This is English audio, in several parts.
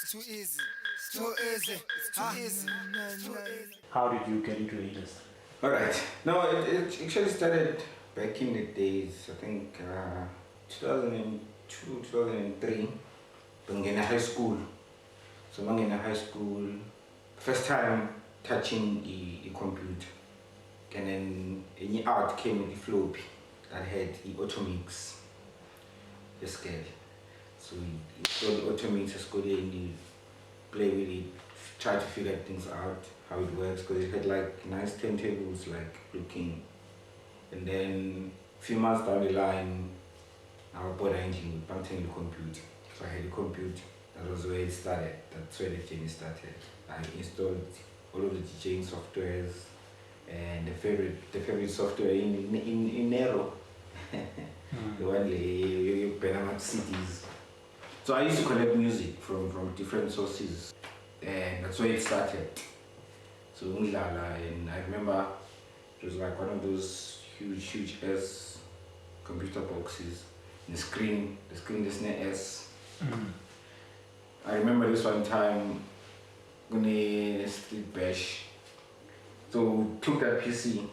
It's too easy. It's too easy. It's too easy. It's too easy. How did you get into the industry? Alright. No, it actually started back in the days, I think 2002, 2003, in high school. So in high school, first time touching the computer. And then any art came with the floppy that had the automix, the scale. So we installed the automix, and you play with it, try to figure things out, how it works, because it had like nice turntables, like looking. And then a few months down the line, our board engine would pumping the computer. So I had a computer. That was where it started. That's where the journey started. I installed all of the DJing softwares, and the favorite software in Nero, the one you Panama cities. So I used to collect music from different sources, and that's where it started. So Umilala, and I remember it was like one of those huge S computer boxes. The screen is near S. I remember this one time on a street bash. So we took that PC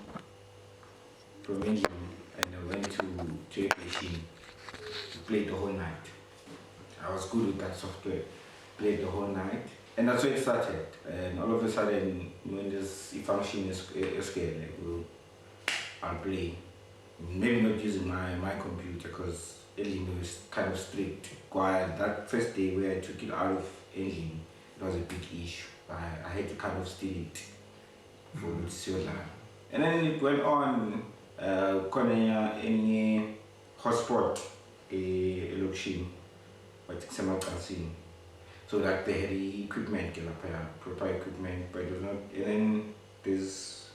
from England and I went to a machine to play the whole night. I was good with that software, played the whole night, and that's where it started. And all of a sudden, when this function is scared, like, I'll play. Maybe not using my computer because Engine was kind of strict. While that first day where I took it out of Engine, it was a big issue. I had to kind of steal it for Siola. And then it went on, any hotspot, a location, but it's a so like they had the equipment, proper equipment, but it was not. And then there's,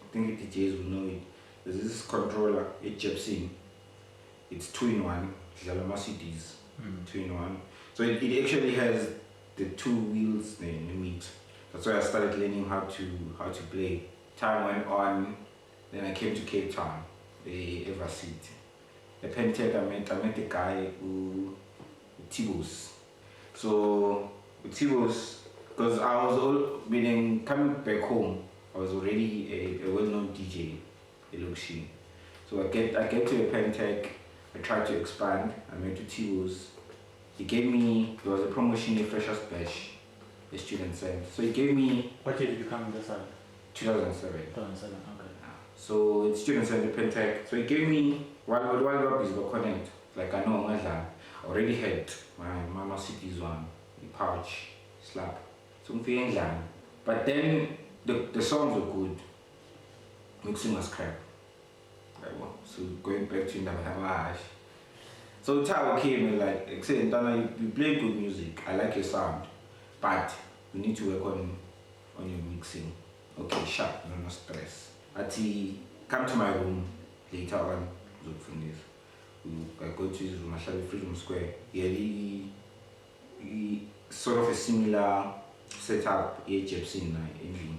I think the DJs will know it. There's this controller, a Jepsin. It's 2-in-1. Jalama CDs, 2-in-1. So it actually has the two wheels in mix. That's why I started learning how to play. Time went on. Then I came to Cape Town, the Everseat. The Pentec, I met a guy who Tibos. So with Tibos, because I was coming back home, I was already a well-known DJ, a Lwash. So I get to a Pentec, I tried to expand, I went to Tibos. He gave me, there was a promotion, a freshers bash, a student sent. So he gave me. What year did you come in this side? 2007. 2007, okay. So it's students at the Pentec. So he gave me while Rob is connect. Like I know I already had my Mama City's one, the pouch, slap. So I'm feeling glad. But then the songs were good. Mixing was crap. Like, well, so going back to Lwash. So Tao came and like saying, Dana, you play good music. I like your sound. But we need to work on your mixing. Okay, sharp, no stress. Ati, come to my room later on. Look from this. I go to his room, I shall be Freedom Square. He sort of a similar setup here, in engine.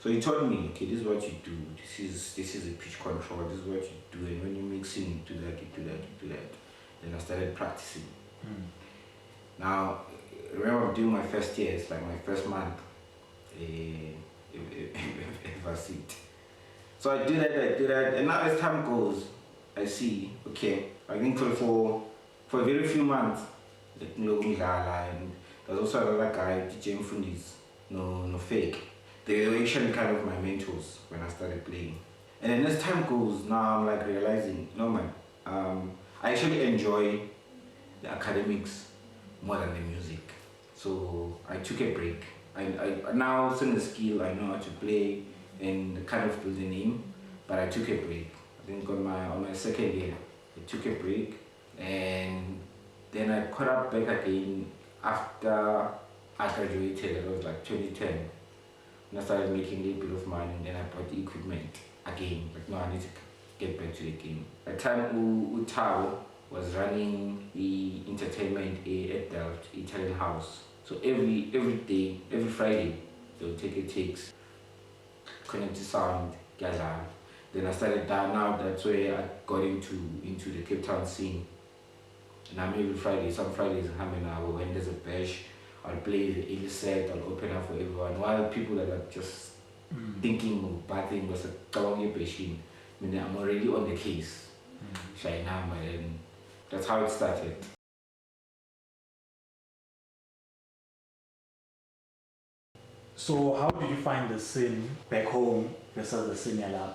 So he told me, okay, this is what you do. This is a pitch control. This is what you do, and when you're mixing, you do that, you do that, you do that. Then I started practicing. Now, remember doing my first year, it's like my first month. Seat. So I do that, and now as time goes, I see, okay, I think for a very few months, like Mbombela, and there's also another guy, DJ Mfundis, no fake. They were actually kind of my mentors when I started playing. And then as time goes, now I'm like realizing, no man, I actually enjoy the academics more than the music. So I took a break. I now sing the skill, I know how to play and kind of build a name, but I took a break. I think on my second year, I took a break, and then I caught up back again after I graduated. It was like 2010. And I started making a little bit of money, and then I bought the equipment again. Like, no, I need to get back to the game. At the time, Utao was running the entertainment at Delft, Italian house. So every day, every Friday, they'll take a takes, connect to sound, gather. Then I started that. Now that's where I got into the Cape Town scene. And I'm every Friday, some Fridays I'm having when there's a bash I'll play the early set, I'll open up for everyone. While people that are just thinking of bad things was a patient. I mean, I'm already on the case. Shainama, and that's how it started. So how did you find the scene back home versus the scene in Lab?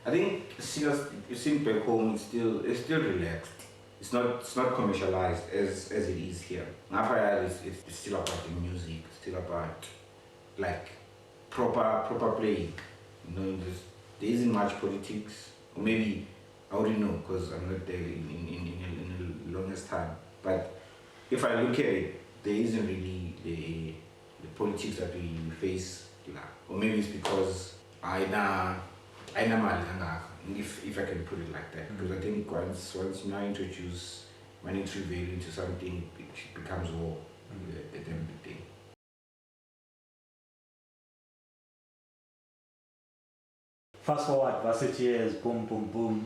I think the scene back home is still relaxed. It's not commercialized as it is here. After it's still about the music, it's still about like proper playing. There isn't much politics, or maybe I wouldn't know because I'm not there in the longest time. But if I look at it, there isn't really the politics that we face, or maybe it's because I know if I can put it like that, because I think once you now introduce monetary value into something, it becomes war at the end of the day. Fast forward, varsity years, boom, boom, boom.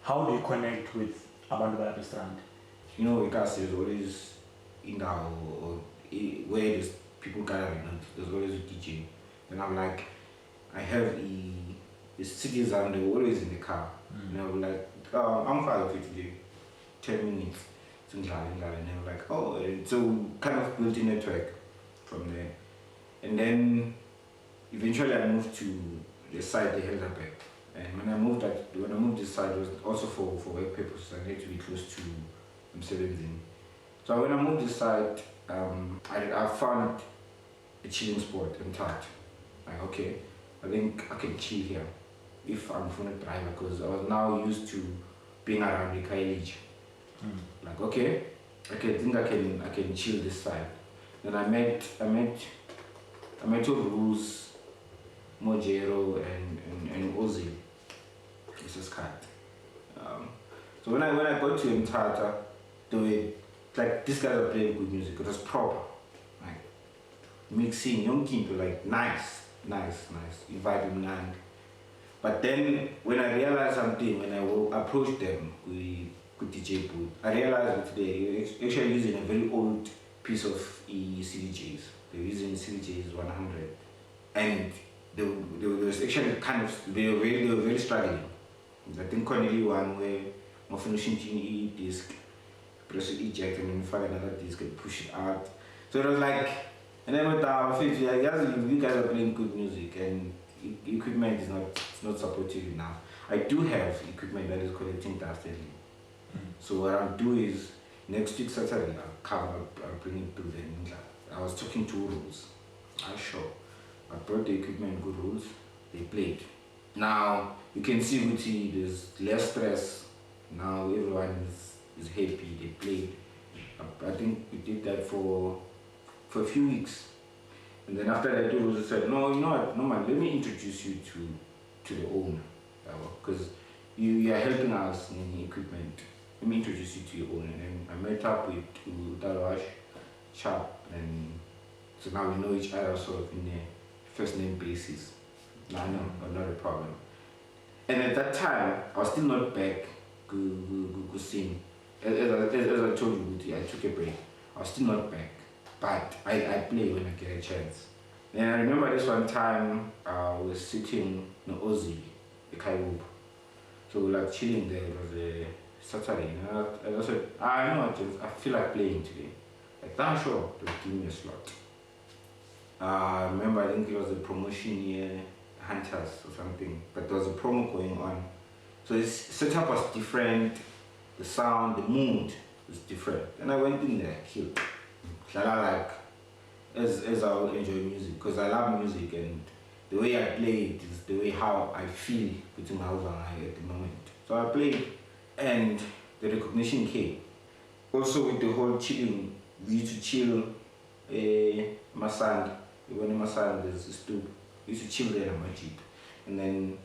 How do you connect with abantu bala Strand? Because there's always where there's people gathering, and there's always a DJ. And I'm like, I have the cities and they're always in the car. And I'm like, I'm fine with it today. 10 minutes. And I'm like, oh, and so kind of built a network from there. And then eventually I moved to the side they held up at. And when I moved this side, it was also for work purposes. I needed to be close to Emseleni. So when I moved this side, I found a chilling spot in touch. Like, okay, I think I can chill here if I'm from a driver, because I was now used to being around the college. Like, okay, I think I can chill this side. Then I met Rules, Mojero and Ozzy. This is cat. So when I got to Mtata, they were like, these guys are playing good music. It was proper, like mixing young people, like nice, vibing and. But then when I realized something, when I approached them with DJ booth, I realized that they're actually using a very old piece of CDJs. They're using CDJs 100, and they was actually they were very struggling. I think currently one where my finishing disc, press eject and then find another disc and push it out. So it was like, and then with our face, you guys are playing good music and equipment is not supportive enough. I do have equipment that is collecting dust daily. So what I'll do is next week Saturday I'll bring it to them. I was talking to Rules. I brought the equipment, good Rules. They played. Now you can see there's less stress. Now everyone is happy. They played. I think we did that for a few weeks. And then after that, Rules said, no, you know what, no man, let me introduce you to the owner, because you are helping us in the equipment. Let me introduce you to your owner. And I met up with Lwash, Sharp, and so now we know each other sort of in a first name basis. Now, no, not a problem. And at that time, I was still not back to sing. As I told you, I took a break. I was still not back, but I play when I get a chance. And I remember this one time, I was sitting in Ozzy, the Kaiwub. So we were like chilling there. It was a Saturday. And I said, I feel like playing today. Like, damn sure, they'll give me a slot. I remember, I think it was a promotion year, Hunters or something, but there was a promo going on. So the setup was different, the sound, the mood was different. And I went in there, killed. Like, as I would enjoy music, because I love music and the way I play it is the way how I feel between my house and I at the moment. So I played and the recognition came. Also with the whole chilling, we used to chill Masand. When in Masand there's a stoop, we used to chill there in my Jeep. And then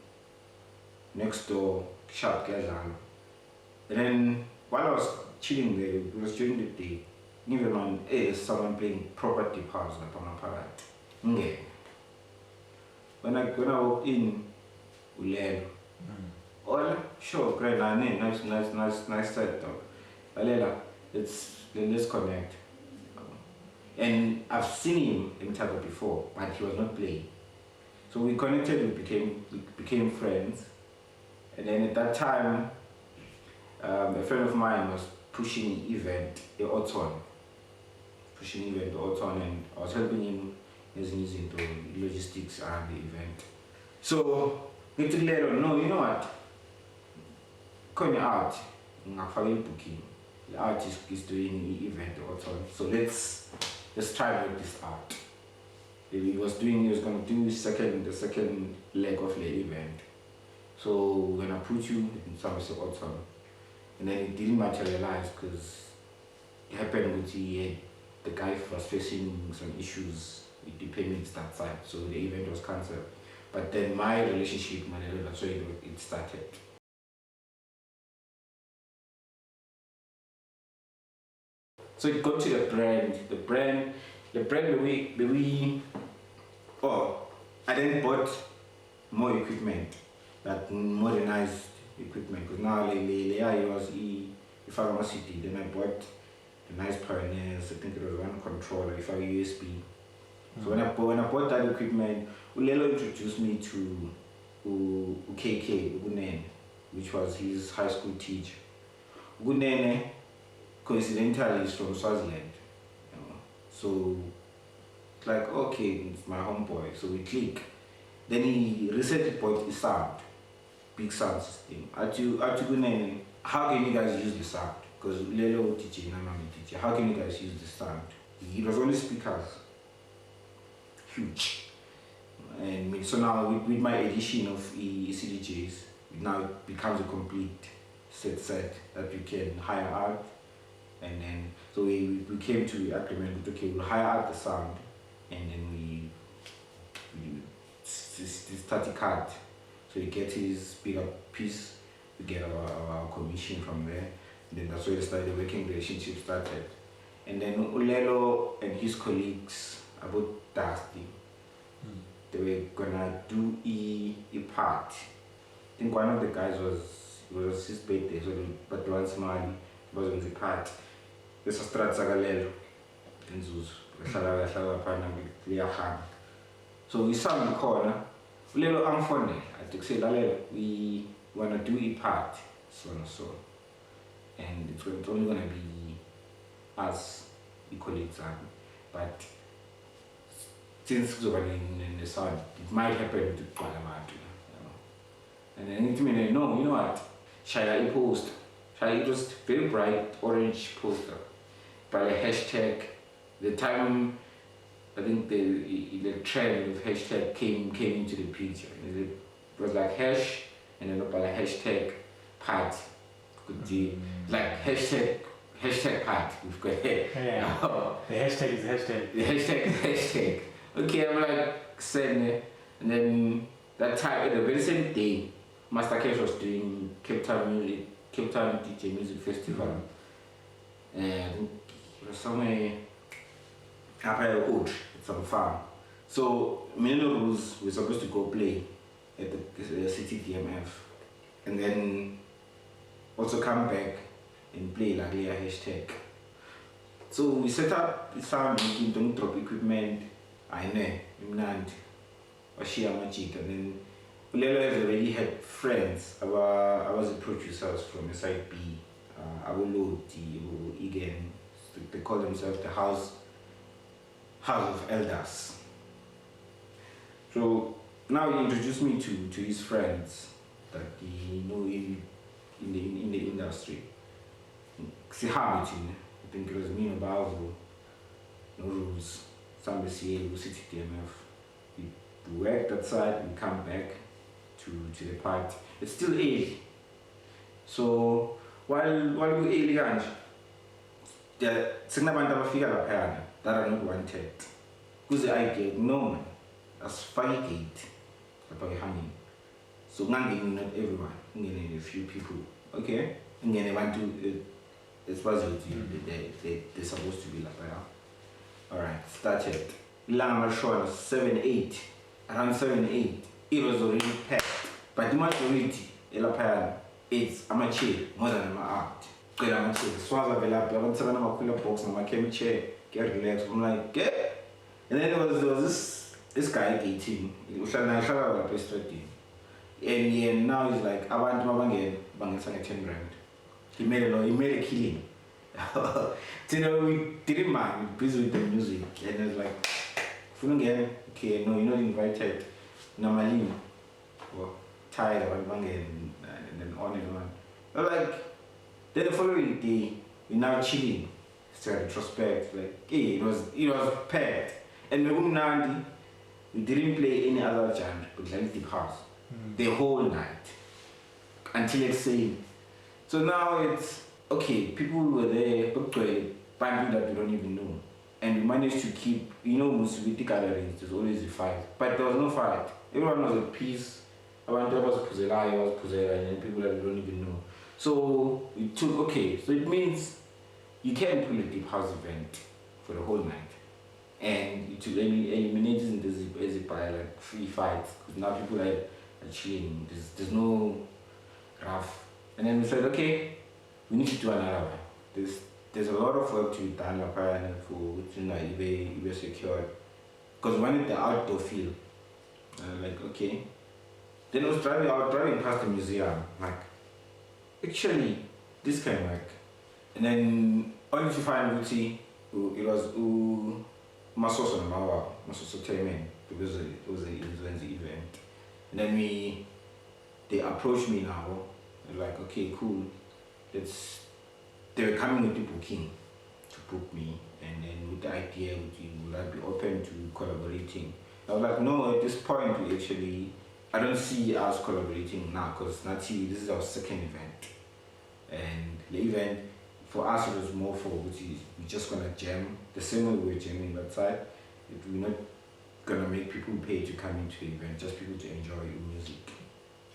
next door, Sharp Gazan. And then while I was chilling there, it was during the day, even on someone playing proper deep house like on a parade. Yeah. When I walk in, we learn. Oh, sure, great, nice set though. Let's connect. And I've seen him in Mthatha before, but he was not playing. So we connected, we became friends. And then at that time, a friend of mine was pushing event, the Auton, and I was helping him using the logistics and the event. So we took later, no, you know what? Going out, booking. The artist is doing the event also. So let's try with this art. He was gonna do the second leg of the event. So when I put you in Somerset Autumn, and then it didn't materialize because it happened with the guy was facing some issues with the payments that side, so the event was cancelled. But then my relationship with Manelo, that's where it started. So it got to the brand I then bought more equipment, that modernized equipment, because now it was pharmacy. Then I bought the nice Pioneers, I think it was one controller, if I USB. So when I bought that equipment, Ulelo introduced me to KK Ugunene, which was his high school teacher. Ugunene coincidentally is from Swaziland, you know. So it's like, okay, it's my homeboy, so we click. Then he recently bought his sound, big sound system. Ugunene, how can you guys use the sound? Because Lelo teaching, teacher, how can you guys use the sound? It was only speakers, huge. And so now with my addition of CDJs, now it becomes a complete set that we can hire out. And then so we came to the agreement with, okay, we'll hire out the sound, and then we start a card. So he gets his bigger piece, we get our commission from there. And then that's where the working relationship started. And then Ulelo and his colleagues about Dusty, they were gonna do a part. I think one of the guys was his birthday, so but once Mali was on the part. This is Strand Sagalelo in Zuz. So we saw in the corner, Ulelo Amphone, I think say we wanna do a part, so and so. And it's only gonna be us, the colleagues, but since in the sound, it might happen to Palamatu, you know. And then it means, no, you know what? Shaya post. Shaya, it was very bright orange poster. By a hashtag, the time I think the trend of hashtag came into the picture. It was like hash and then by a hashtag part. Could be like hashtag part. We've got it. Yeah. The hashtag is hashtag. The hashtag is hashtag. Okay, I'm like saying it. And then that time, the very same day, Master Cash was doing Cape Town DJ Music Festival. And it was somewhere up at the wood, at some farm. So many rules were supposed to go play at the city DMF. And then also come back and play like a hashtag. So we set up the sound making, don't drop equipment, I know, Imnand, Washia Magic, and then Ulelo has already had friends. I was the producers from SIB, Awoloti, Igen, they call themselves the House of Elders. So now he introduced me to his friends that he know in the industry. I think it was me and Bavu, no rules, some CA, City DMF. We work that side, we come back to the part. It's still early. So while we early, there are that are not wanted. Because I get no man, that's 5 gate about hanging. So not everyone, a few people. Okay? And then they want to they're supposed to be like that. Alright, started. Lama show 7-8. Around 7-8. It was already packed. But the majority, it's amateur more than my art. Swaza Vela, I went to a box and I came chair, get relaxed. I'm like, get. And then there was this guy 18. He was like, I play straight team. And now he's like, I want to bang 10 grand. He made a killing. So, we didn't mind, we busy with the music. And it was like, again, okay, no, you're not invited. Normally, well, tired of banging and then on and on. But like, then the following day, we're now chilling. So retrospect, like, hey, it was packed. And we didn't play any other genre but like deep house the whole night until it's same. So now it's okay, people were there, band that we don't even know. And we managed to keep, Musubiti gatherings, there's always a fight. But there was no fight. Everyone was at peace. I was Puzela, and then people that we don't even know. So we took, okay, so it means you can pull a deep house event for the whole night. And you took eliminated in the by like 3 fights. Because now people are chilling. There's no rough. And then we said, okay, we need to do another one. There's a lot of work to be done for eBay secured. Because we wanted the outdoor feel. Like, okay. Then I was driving past the museum, like, actually, this can work. And then only to find it was Masosotainment, because it was an influencer event. And then they approached me now, like, okay, cool, they were coming with the booking to book me, and then with the idea, would I be open to collaborating? I was like, no, at this point, I don't see us collaborating now, because this is our second event. And the event, for us, it was more for, we're just gonna jam, the same way we're jamming that side. We're not gonna make people pay to come into the event, just people to enjoy your music.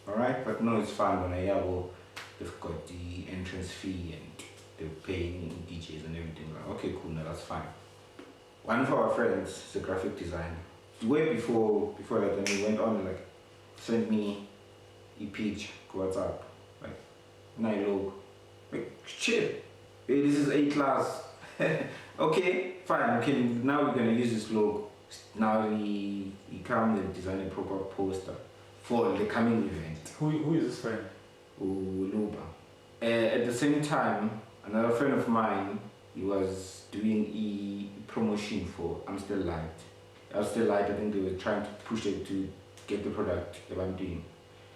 Alright, but no, it's fun when I hear, they've got the entrance fee and they're paying DJs and everything. Like, okay, cool, no, that's fine. One of our friends is a graphic designer. Way before that, when he went on, like, sent me a page, WhatsApp, like, look, like, chill. Hey, this is A class. Okay, fine. Okay, now we're gonna use this logo. Now he comes and design a proper poster for the coming event. Who is this friend? Luba. At the same time, another friend of mine, he was doing a promotion for Amstel Light. Amstel Light, I think they were trying to push it to get the product that I'm doing.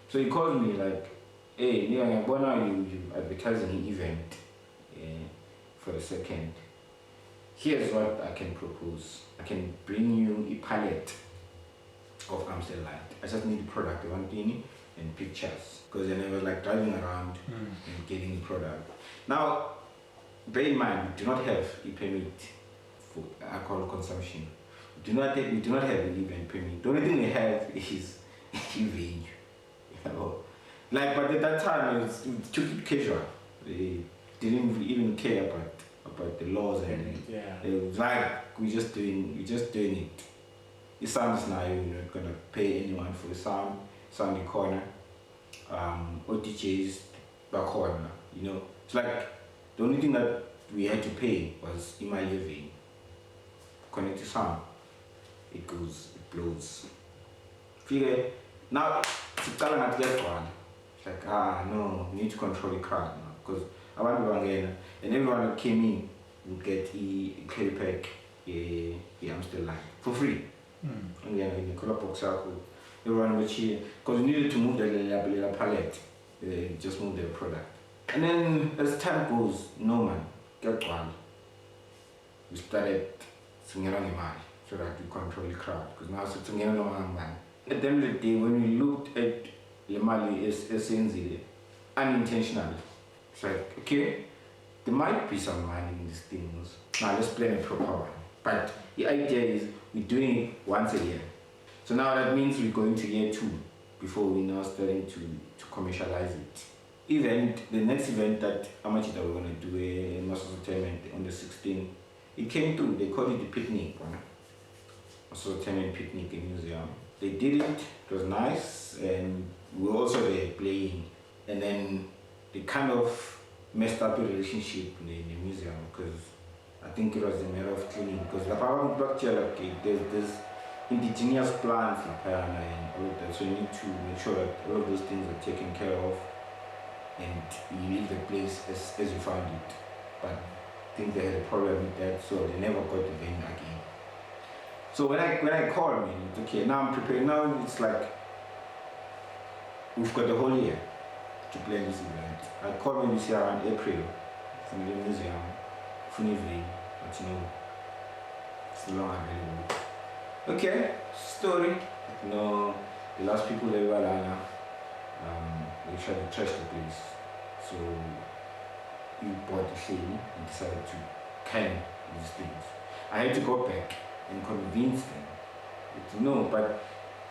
So he called me like, hey, you advertising an event for the second. Here's what I can propose. I can bring you a palette of Amstel Light. I just need the product I want doing and pictures. Because then I was like driving around and getting the product. Now, bear in mind, we do not have a permit for alcohol consumption. We do not have an event permit. The only thing we have is a venue. Like, but at that time, we took it casual. They didn't even care about the laws and everything. It was like we're just doing it. The sound is now, you're not gonna pay anyone for the sound in the corner. Or DJs back corner, It's like the only thing that we had to pay was in my living. Connect to sound. It goes, it blows. Figure now it's like no, we need to control the crowd now. Because I want to again, and everyone that came in would get a clear pack, I'm still live for free. And then in the color box circle, everyone was here because we needed to move the palette, just move their product. And then as time goes, no man, get one. We started singing on the mic so that we control the crowd. Because now it's singing on the man. At the end of the day, when we looked at the Mali SNZ unintentionally, it's like, okay, there might be some money in these things. Now let's plan a proper one. But the idea is we're doing it once a year. So now that means we're going to year 2 before we're now starting to commercialize it. The next event that Amachita we're going to do in Masosotainment on the 16th, it came through, they called it the picnic. Masosotainment picnic in museum. They did it was nice, and we were also there playing. And then they kind of messed up a relationship in the museum because I think it was a matter of cleaning because the power back like there's indigenous plants in Payana and all of that, so you need to make sure that all of those things are taken care of and you leave the place as you found it. But I think they had a problem with that, so they never got the venue again. So when I called me, it's okay, now I'm prepared. Now it's like we've got the whole year to plan this event. I called me this year around April from the museum, Funively, but you know, it's no longer available. Okay, story. No, the last people they were they tried to trash the place. So we bought the thing and decided to can these things. I had to go back and convince them. No, but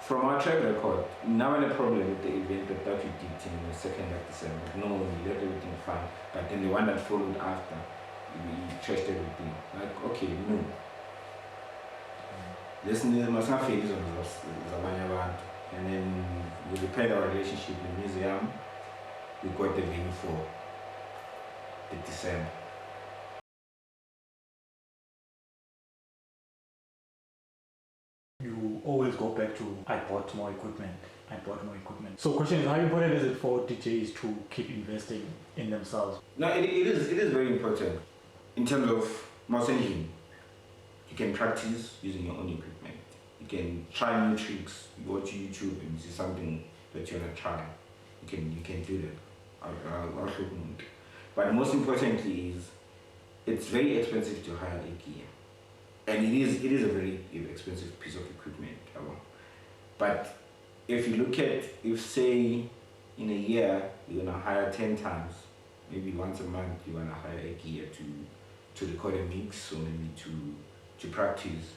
from our track record, never had a problem with the event that we did in the 2nd of December. No, we let everything fine. But then the one that followed after, we trashed everything. Like, okay, no. Listen, must not fail on and then we repaired our relationship in the museum. We got the venue for the December. You always go back to I bought more equipment. So question is, how important is it for DJs to keep investing in themselves? No, it is very important. In terms of Masosotainment, you can practice using your own equipment. You can try new tricks, you watch YouTube and see something that you want to try. You can do that. I'll show you. But most importantly is it's very expensive to hire a gear. And it is a very expensive piece of equipment. But if you look at, if say in a year you're gonna hire 10 times, maybe once a month you wanna hire a gear to record a mix or maybe to practice.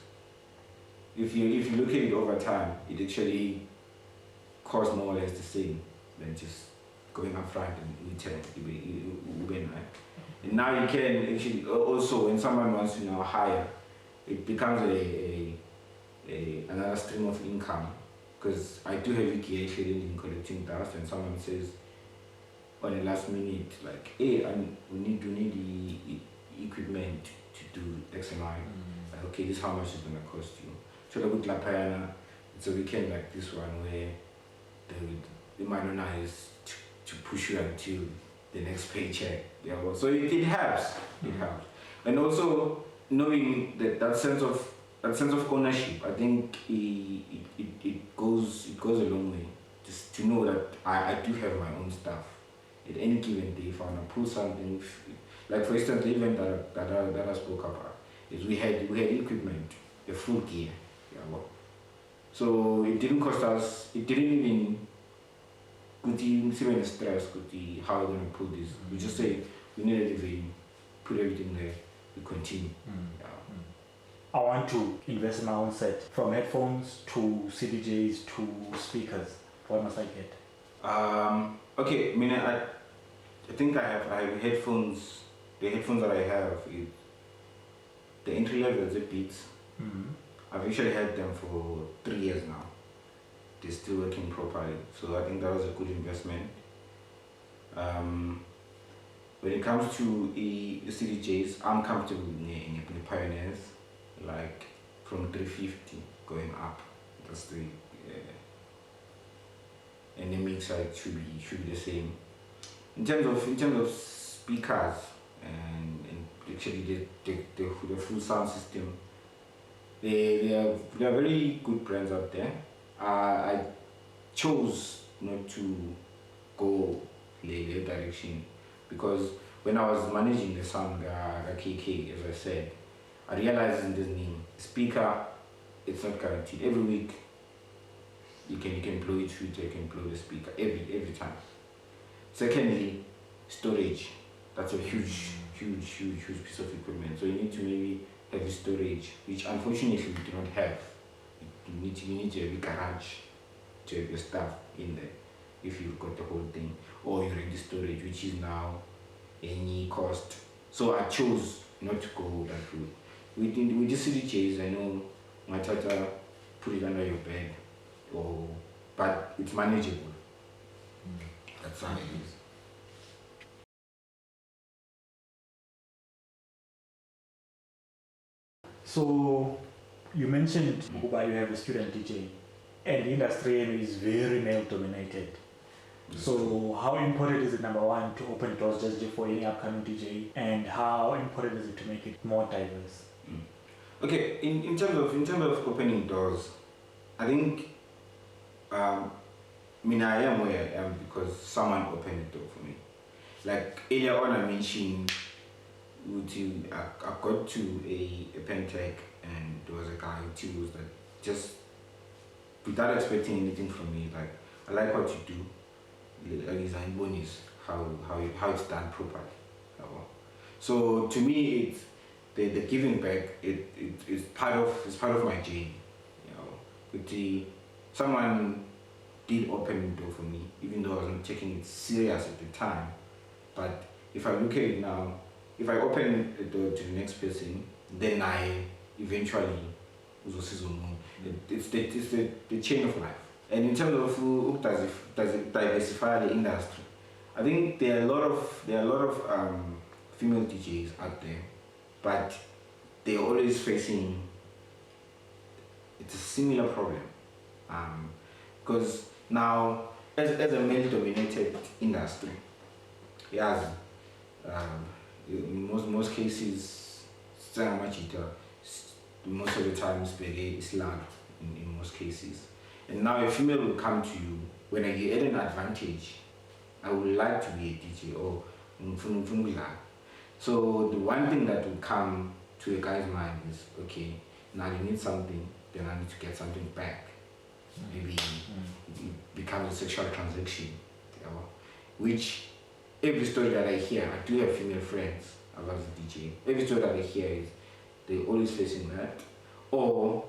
If you look at it over time, it actually costs more or less the same than just going up front and return. And now you can actually also, when someone wants to now hire, it becomes another stream of income, because I do have a gear actually in collecting dust, and someone says on the last minute like, hey, we need the equipment to do X and Y. Like, okay, this is how much it's gonna cost you. So with La Payana, it's a weekend like this one where the minor is to push you until the next paycheck. Yeah, well, so it helps. It helps. And also knowing that sense of ownership, I think it goes a long way. Just to know that I do have my own stuff. At any given day, if I wanna pull something, like for instance, the event that I spoke about, is we had equipment, the full gear. Yeah, well. So it didn't cost us. It didn't even stress. How we're gonna pull this. We just say we needed a venue, put everything there. We continue. I want to invest in my own set, from headphones to CDJs to speakers. What must I get? Okay, I mean, I think I have headphones. The headphones that I have, the entry level is a Beats. I've actually had them for 3 years now. They're still working properly, so I think that was a good investment. When it comes to the CDJs, I'm comfortable in the Pioneers, like from 350 going up. That's the and the mixer should be the same. In terms of speakers and actually the full sound system, there are very good brands out there. I chose not to go the direction, because when I was managing the sound KK, as I said, I realized in this name, speaker, it's not guaranteed. Every week you can blow it through, you can blow the speaker every time. Secondly, storage. That's a huge piece of equipment. So you need to maybe have a storage, which unfortunately we do not have. You need to have a garage to have your stuff in there if you've got the whole thing, or you rent the storage, which is now any cost. So I chose not to go that route. With the CDJs, I know my tata put it under your bed, but it's manageable. That's how it is. So you mentioned Ukuba you have a student DJ, and the industry is very male dominated. So how important is it, number one, to open doors just for any upcoming DJ, and how important is it to make it more diverse? Okay, in terms of opening doors, I think I am where I am because someone opened the door for me. Like earlier on, I mentioned I got to a Pentec, and there was a guy who was like, just without expecting anything from me, like, I like what you do. Design bonus, how it's done properly. So to me, it's the giving back. It's part of my journey. Someone did open the door for me, even though I wasn't taking it serious at the time. But if I look at it now, if I open the door to the next person, then I eventually it's the chain of life. And in terms of who does it diversify the industry, I think there are a lot of female DJs out there, but they're always facing a similar problem. Because now, as a male-dominated industry, yes, in most cases, most of the time it's loud in most cases. And now a female will come to you when you at an advantage. I would like to be a DJ or so the one thing that will come to a guy's mind is, okay, now you need something, then I need to get something back. Maybe it becomes a sexual transaction. Which every story that I hear, I do have female friends about the DJ. Every story that I hear is they're always facing that. Or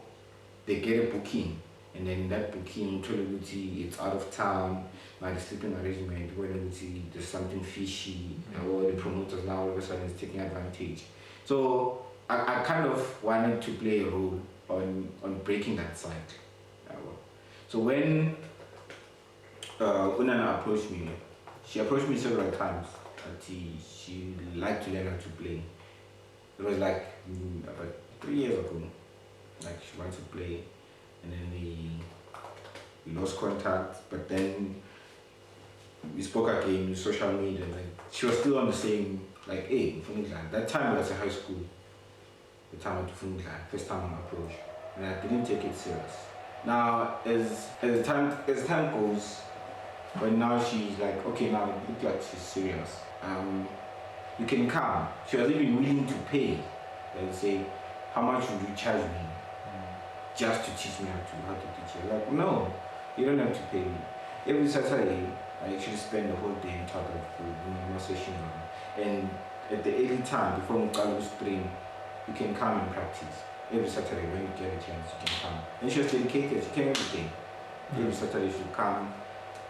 they get a booking, and then in that booking, it's out of town, like the sleeping arrangement, where there's something fishy, or the promoters now all of a sudden is taking advantage. So I kind of wanted to play a role on breaking that cycle. So when Unana approached me, she approached me several times. She liked to learn how to play. It was like about 3 years ago. Like she wanted to play, and then we lost contact. But then we spoke again with social media. Like she was still on the same, like, hey, that time I was in high school. The time I went to first time I approached, and I didn't take it serious. Now, as time goes, but now she's like, okay, now it looks like she's serious. You can come. She was even willing to pay. Like say, how much would you charge me just to teach me how to teach you? Like, no, you don't have to pay me. Every Saturday, I actually spend the whole day in talking with Masosotainment. And at the early time, before Mqalo spring, you can come and practice. Every Saturday when you get a chance, you can come. And she was dedicated, she came every day. Every Saturday she'll come.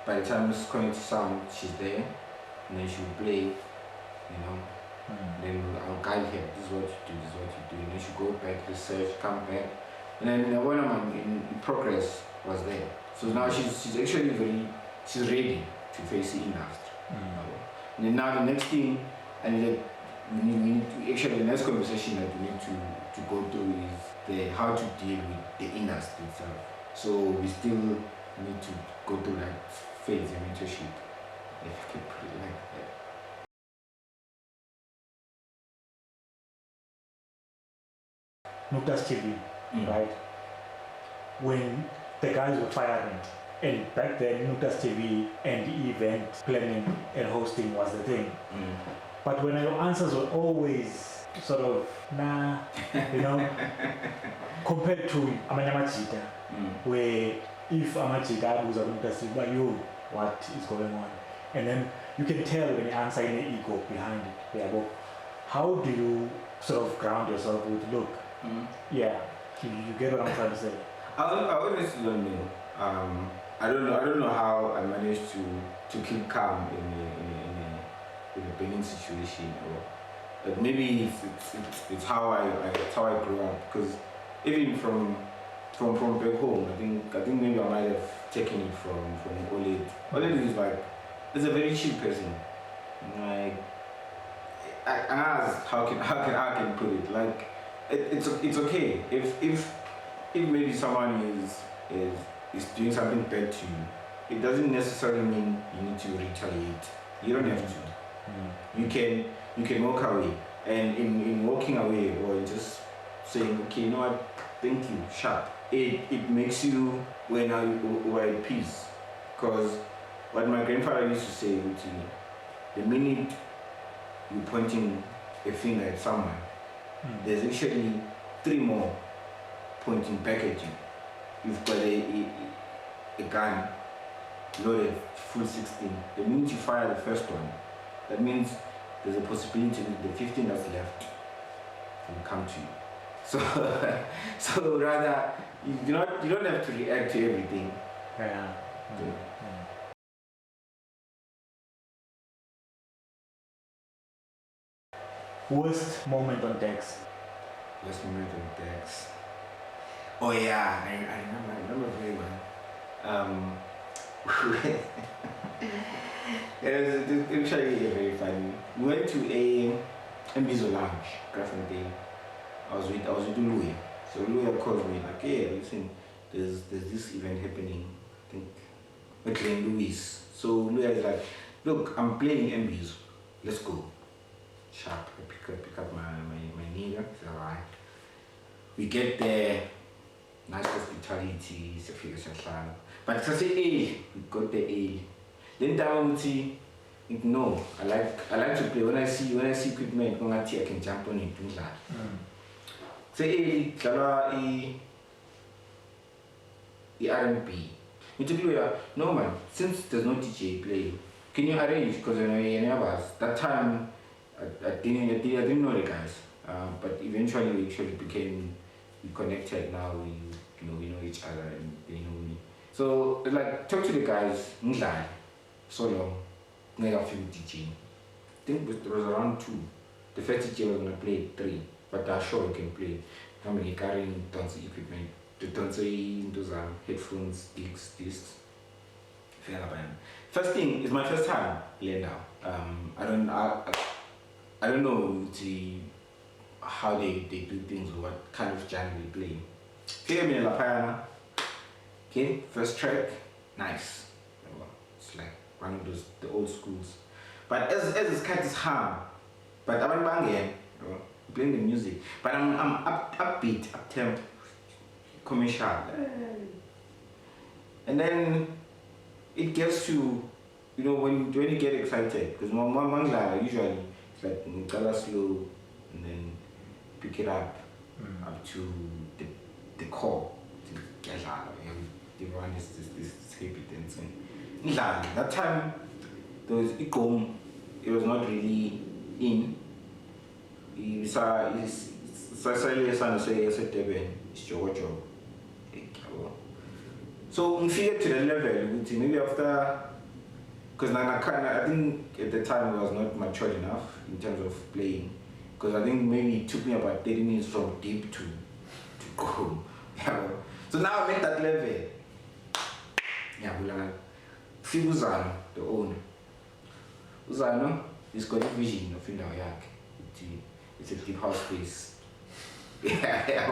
By the time it's going to sound, she's there. And then she'll play, Then I'll guide her, this is what you do, this is what you do. And then she'll go back, research, come back. And then when I'm in progress was there. So now she's actually she's ready to face the industry. And then now the next thing, we need to, actually the next conversation that we need to go through is how to deal with the industry itself. So we still need to go through that phase of mentorship, if you can put it like that. Nukta's TV, right? When the guys were firing, and back then Nukta's TV and the event planning and hosting was the thing. But when your answers were always sort of, nah, compared to Amanyamachita, where if Amachita was on Nukta's TV, but you, what is going on? And then you can tell when you answer in the ego behind it. How do you sort of ground yourself with, look, yeah, you get what I'm trying to say? I honestly don't know. I don't know how I managed to keep calm in a burning situation, or maybe it's how I grew up. Because even from back home, I think maybe I might have taken it from Oled. Oled is like, it's a very chill person. Like, I asked how can I put it, like, it's okay if maybe someone is doing something bad to you. It doesn't necessarily mean you need to retaliate. You don't have to. You can walk away, and in walking away or just saying, okay, you know what, thank you, sharp. It makes you when are at peace. Because what my grandfather used to say to me, the minute you're pointing a finger at someone, there's actually 3 more pointing back at you. You've got a gun loaded full 16. The minute you fire the first one, that means there's a possibility that the 15 that's left will come to you. So rather, you don't have to react to everything. Yeah. Worst moment on decks. Worst moment on decks. Oh yeah, I remember very well. It was actually very funny. We went to a Mbizo lounge, Grafton Day. I was with Lwash. So Lwash called me like, yeah, listen, there's this event happening. I think we're playing Louis. So Lwash is like, look, I'm playing Mbizo. Let's go. Sharp. I pick up my nigga. It's alright. We get there. Nice hospitality. But it's a we got there early. Then down no, I like to play when I see equipment, I can jump on it, do that. Say R&B. No man, since there's no DJ playing, can you arrange? Because that time I didn't know the guys, but eventually we connected. Now we know each other and they know me. So like talk to the guys, so long, made a few DJ. I think it was around 2. The first DJ was gonna play 3, but I'm sure he can play. I'm carrying tons of equipment, tons of headphones, discs. First thing is my first time laying down. I don't know how they do things or what kind of genre they play. Okay, first track, nice. It's like one of those the old schools. But as it's kind of hard, but I'm banging, playing the music. But I'm upbeat, up-tempo, commercial. And then it gets to, when you get excited, because my mangla usually it's like color slow and then pick it up to the core. Everyone is this happy dancing. That time there was Ikom, it was not really in. It's your job. So we figured to the level, maybe after, because I think at the time I was not mature enough in terms of playing, because I think maybe it took me about 30 minutes from deep to go. So now I'm at that level. Yeah, see Uzano, the owner. Uzano is got a vision of Indawo yakhe. It's a deep house space. Yeah.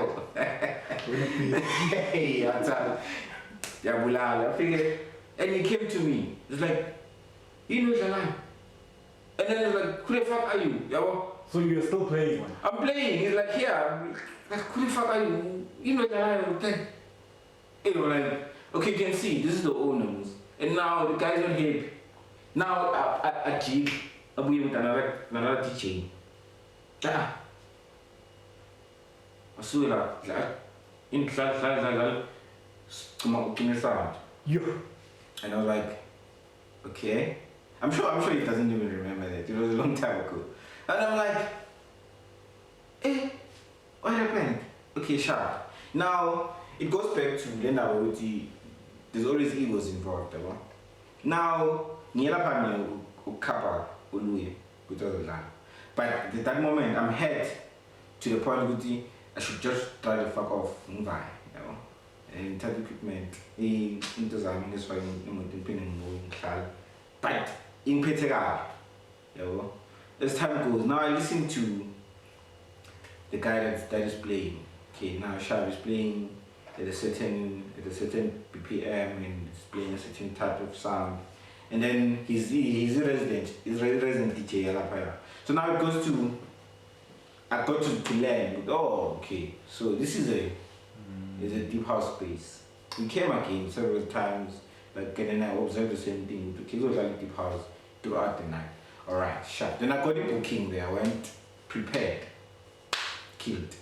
I figured, and he came to me. It's like, you know the line. And then it's like, who the fuck are you? So you're still playing, man? I'm playing. He's like, yeah. Like, who the fuck are you? You know the line. Like, okay, you can see, this is the owners. And now the guy's not happy. Now I jig, I'm with another DJ. I saw that, in sound. Yeah. And I was like, okay. I'm sure he doesn't even remember that. It was a long time ago. And I'm like, what happened? Okay, sharp. Now it goes back to Lenda. There's always egos involved. Now, but at that moment, I'm head to the point where I should just try to fuck off. And type equipment, but in particular, as time goes, now I listen to the guy that is playing. Okay, now Shab is playing at a certain BPM and is playing a certain type of sound, and then he's a resident DJ Alapaya. So now it goes to I got to learn. Oh, okay. So this is a deep house space. We came again several times, like and I observed the same thing. It was like deep house throughout the night. Alright, sharp. Then I got a booking there. I went prepared, killed.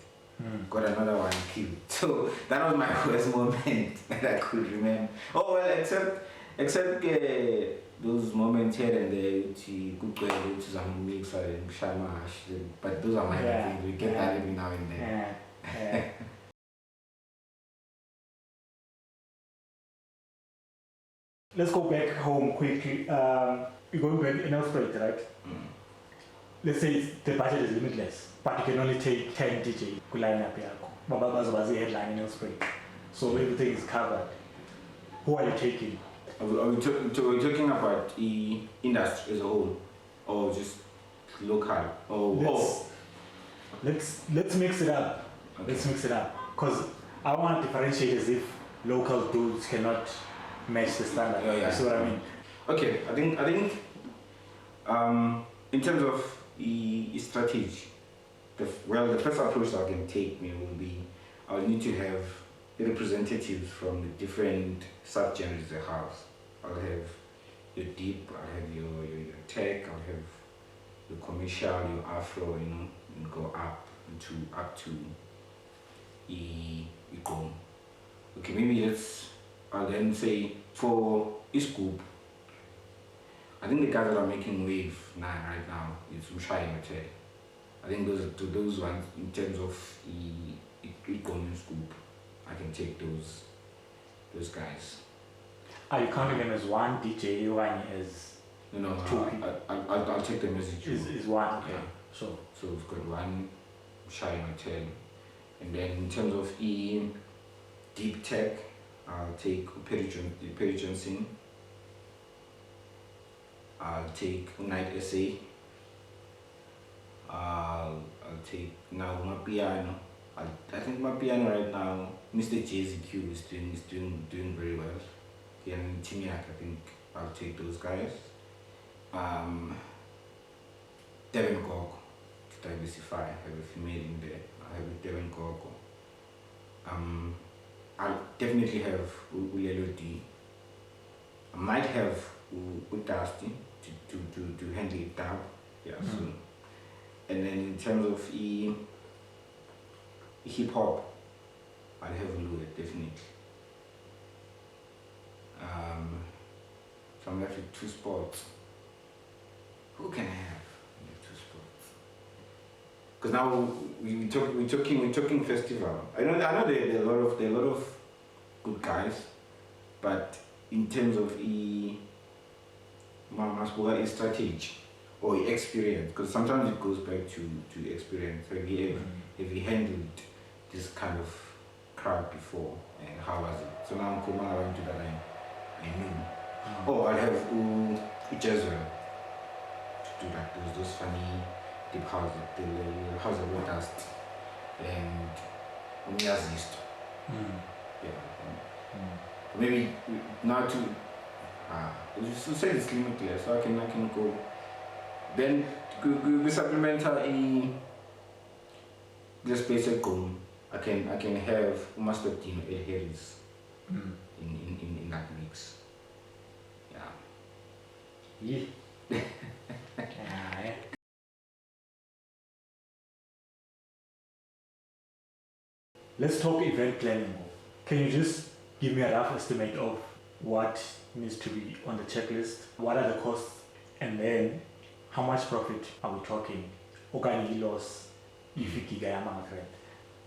Got another one killed. So that was my first moment that I could remember. Oh well, except those moments here and there, you could go to some mix and shamash. But those are my things. We get that every now and then. Yeah. Let's go back home quickly. You're going back in Australia, right? Let's say the budget is limitless, but you can only take 10 DJ to line up here. Baba's was the headline in Australia. So everything is covered. Who are you taking? Are we talking about the industry as a whole, or just local? Let's mix it up. Okay. Let's mix it up, because I want to differentiate as if local dudes cannot match the standard. Yeah. See what I mean? Okay, I think in terms of the strategy, the first approach I can take will be I'll need to have representatives from the different subgenres of the house. I'll have your deep, I'll have your tech, I'll have your commercial, your afro, and go up to Ecom. Okay, maybe I'll then say for each group, I think the guys that are making wave right now is Ushai Hotel. I think those ones in terms of the Ecom's group, I can take those guys. Are you counting them as one DJ, one as no, two people? I'll take them as a two. Is one, okay. Yeah. So we've got one Shine Hotel, and then in terms of deep tech, I'll take Perry Johnson. I'll take Night SA. I'll take now my piano. I think my piano right now, Mr. JZQ is doing very well. And Timiak, I think I'll take those guys. Devin Gogo, to diversify, I have a female in there. I have Devin Gogo. I'll definitely have Ulelodi. I might have Dusty to handle it down. Yeah. So, and then in terms of hip hop, I'll have Ulu definitely. So I'm left with two spots. Who can I have in the two spots? Because now we're talking festival. I know there are a lot of good guys, but in terms of my strategy or experience, because sometimes it goes back to experience. Have you handled this kind of crowd before, and how was it? So now I'm coming around to that I knew. Oh, I'll have Jezreel to do that. Those funny deep house, the house of dust, and Miazist. Yeah. Maybe now to so say it's limitless, so I can go. Then we supplement this basic goal. I can have Master Team Ed Harris in that mix. Yeah. Let's talk event planning. Can you just give me a rough estimate of what needs to be on the checklist? What are the costs? And then how much profit are we talking? Organic loss, if you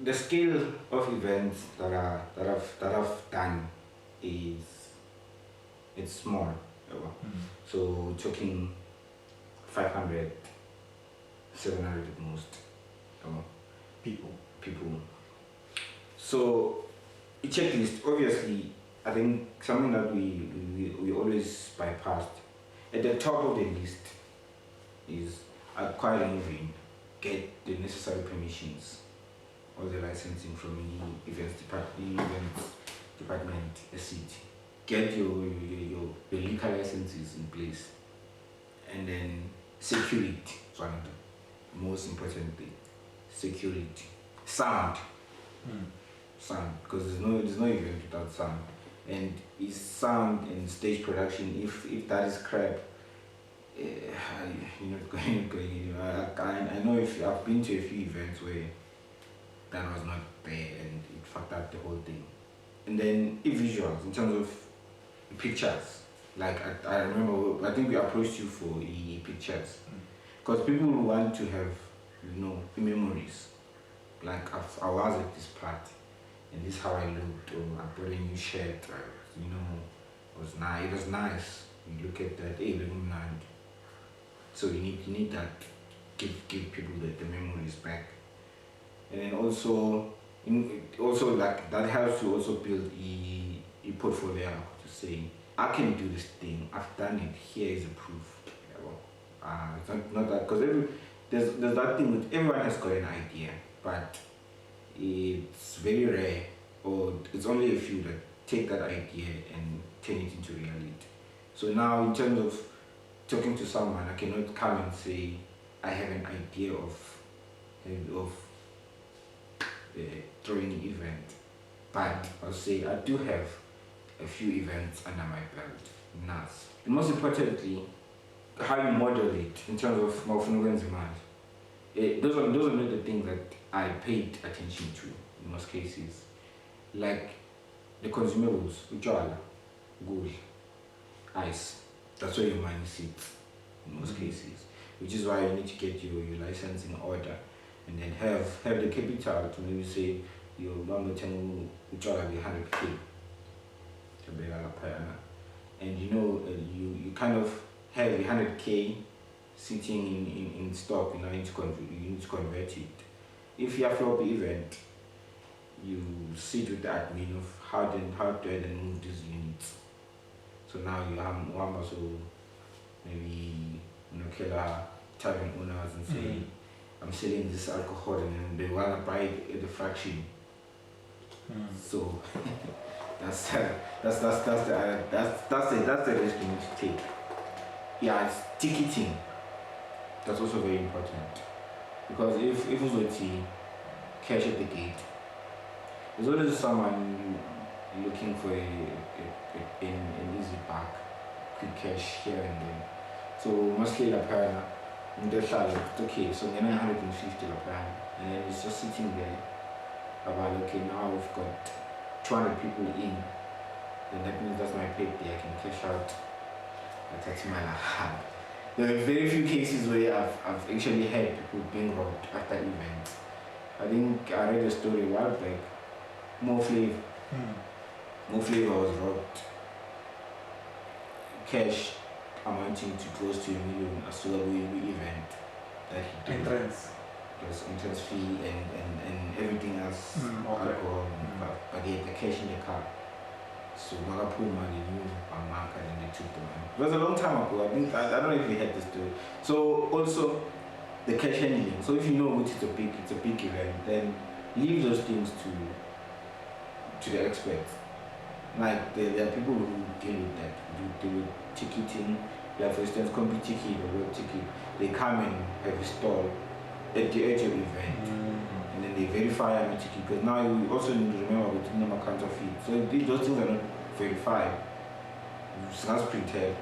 the scale of events that I've done it's small. So talking 500, 700 at most. People. So a checklist, obviously, I think something that we always bypassed. At the top of the list is acquiring, get the necessary permissions all the licensing from any events department, a city. Get your liquor licenses in place, and then security is one of the most important thing. Security, sound, because there's no event without sound, and it's sound and stage production. If that is crap, you're not going anywhere. I know if I've been to a few events where that was not there and it fucked up the whole thing. And then visuals in terms of pictures. Like I remember, I think we approached you for pictures, because people want to have memories. Like I was at this party, and this is how I looked, or I bought a new shirt. It was nice. It was nice. You look at that, hey, nice. So you need that. Give people the memories back, and then also like that helps to also build a portfolio to say, I can do this thing. I've done it. Here is a proof. It's not that, because there's that thing with everyone has got an idea, but it's very rare, or it's only a few that take that idea and turn it into reality. So now, in terms of talking to someone, I cannot come and say I have an idea of throwing an event, but I'll say I do have a few events under my belt. Nice. And most importantly, how you model it in terms of mawufunukwenza imali. Those are not the things that I paid attention to in most cases. Like the consumables, utshwala, gold, ice. That's where your money sits in most cases. Which is why you need to get your license in order, and then have the capital to maybe say your mama utshwala be 100K. And you kind of have 100K sitting in stock. You need to convert it. If you have a event, you sit with the admin of how do I then move these units. So now you have one also maybe killer tavern owners and say, I'm selling this alcohol, and they wanna buy it at the fraction. So that's the risk you need to take. Yeah, it's ticketing. That's also very important, because if it's with cash at the gate, there's always someone looking for an easy back, quick cash here and there. So mostly la pana, okay, so then 150 la pana, and then it's just sitting there. About okay, now we've got 200 people in, then that means that's my paid day. I can cash out at my. There are very few cases where I've actually had people being robbed after events. I think I read a story a while back. More flavor was robbed. Cash amounting to close to $1 million as to the event that he did. Entrance. Plus entrance fee and everything else, alcohol, but they had the cash in the car. So I put money in a market and they took the money. It was a long time ago. I don't know if we had this story. So also the cash handling. So if you know it's a big event, then leave those things to the experts. Like there are people who deal with that. They deal with ticketing. Like for instance, complete ticket or web ticket. They come and have a stall at the edge of the event, and then they verify your ticket, because now you also need to remember with the number counterfeit. So if those things are not verified, it's not printed,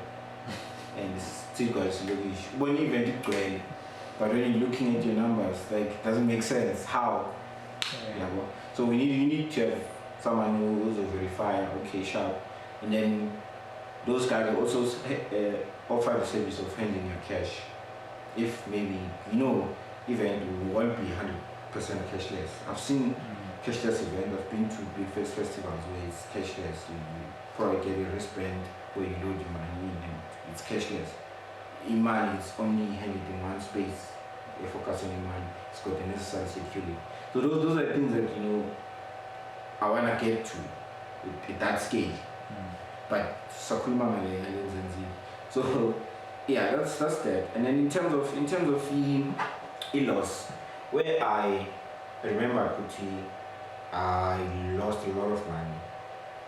and it's still got its luggage. When you event it grand, but when you're looking at your numbers, like it doesn't make sense. How? Yeah. So you need to have someone who also verify, okay, sharp, and then those guys will also offer the service of handling your cash. If maybe event won't be 100% cashless. I've seen cashless events. I've been to big festivals where it's cashless. You probably get a wristband where you load your money in and it's cashless. Imali is only handled in one space. You focus on Imali. It's got the necessary security. So those are things that I wanna get to at that scale. But Sakulma Malay. So yeah, that's that. And then in terms of loss, where I I remember I lost a lot of money.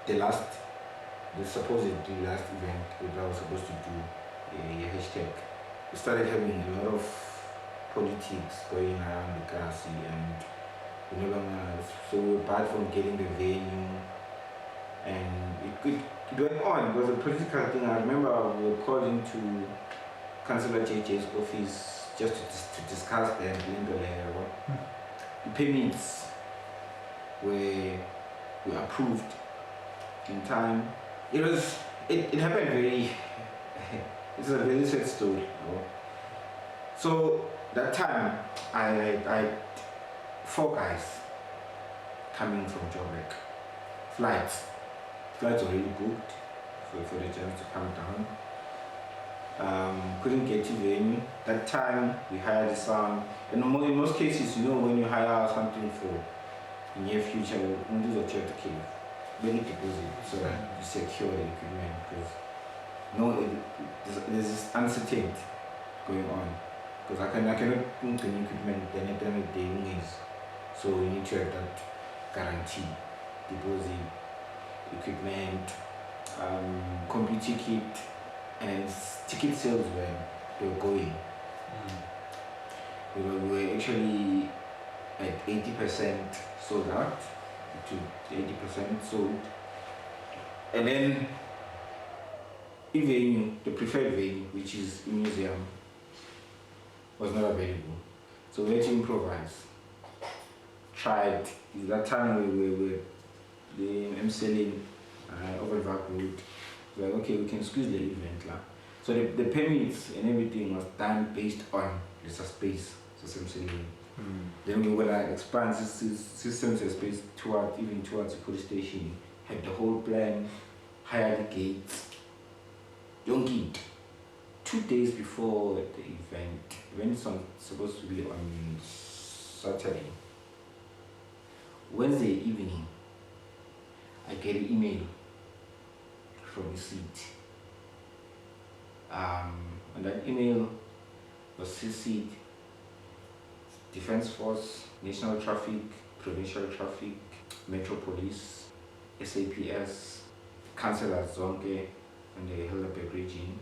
The supposedly last event that I was supposed to do, a hashtag, we started having a lot of politics going around the Kasi, and we no longer, so we were bad from getting the venue, and it went on. It was a political thing. I remember we were called into Councillor JJ's office just to discuss the Mbombela. The permits were approved in time. It happened very it's a very sad story. So that time I had 4 guys coming from Joburg. Flights already booked for the chance to come down. Couldn't get to venue. That time we hired some, and in most cases, when you hire something for the near future, you do the church to keep many deposit so that you secure the equipment, because there's this uncertainty going on. Because I cannot put the equipment then it is. So we need to have that guarantee, deposit, equipment, computer kit, and ticket sales when they were going. We were actually at 80% sold out, to 80% sold. And then the preferred venue, which is a museum, was not available. So we had to improvise. Tried. That time we were the Emseleni over Road. We were like, okay, we can squeeze the event. So the permits and everything was done based on the space. So Emseleni. Then we were like expand systems of space towards the police station. Had the whole plan, hire the gates. Young kid. 2 days before the event is supposed to be on Saturday. Wednesday evening, I get an email from the seat. And that email was CC'd Defense Force, National Traffic, Provincial Traffic, Metro Police, SAPS, Councillors Zonke and the Helderberg region.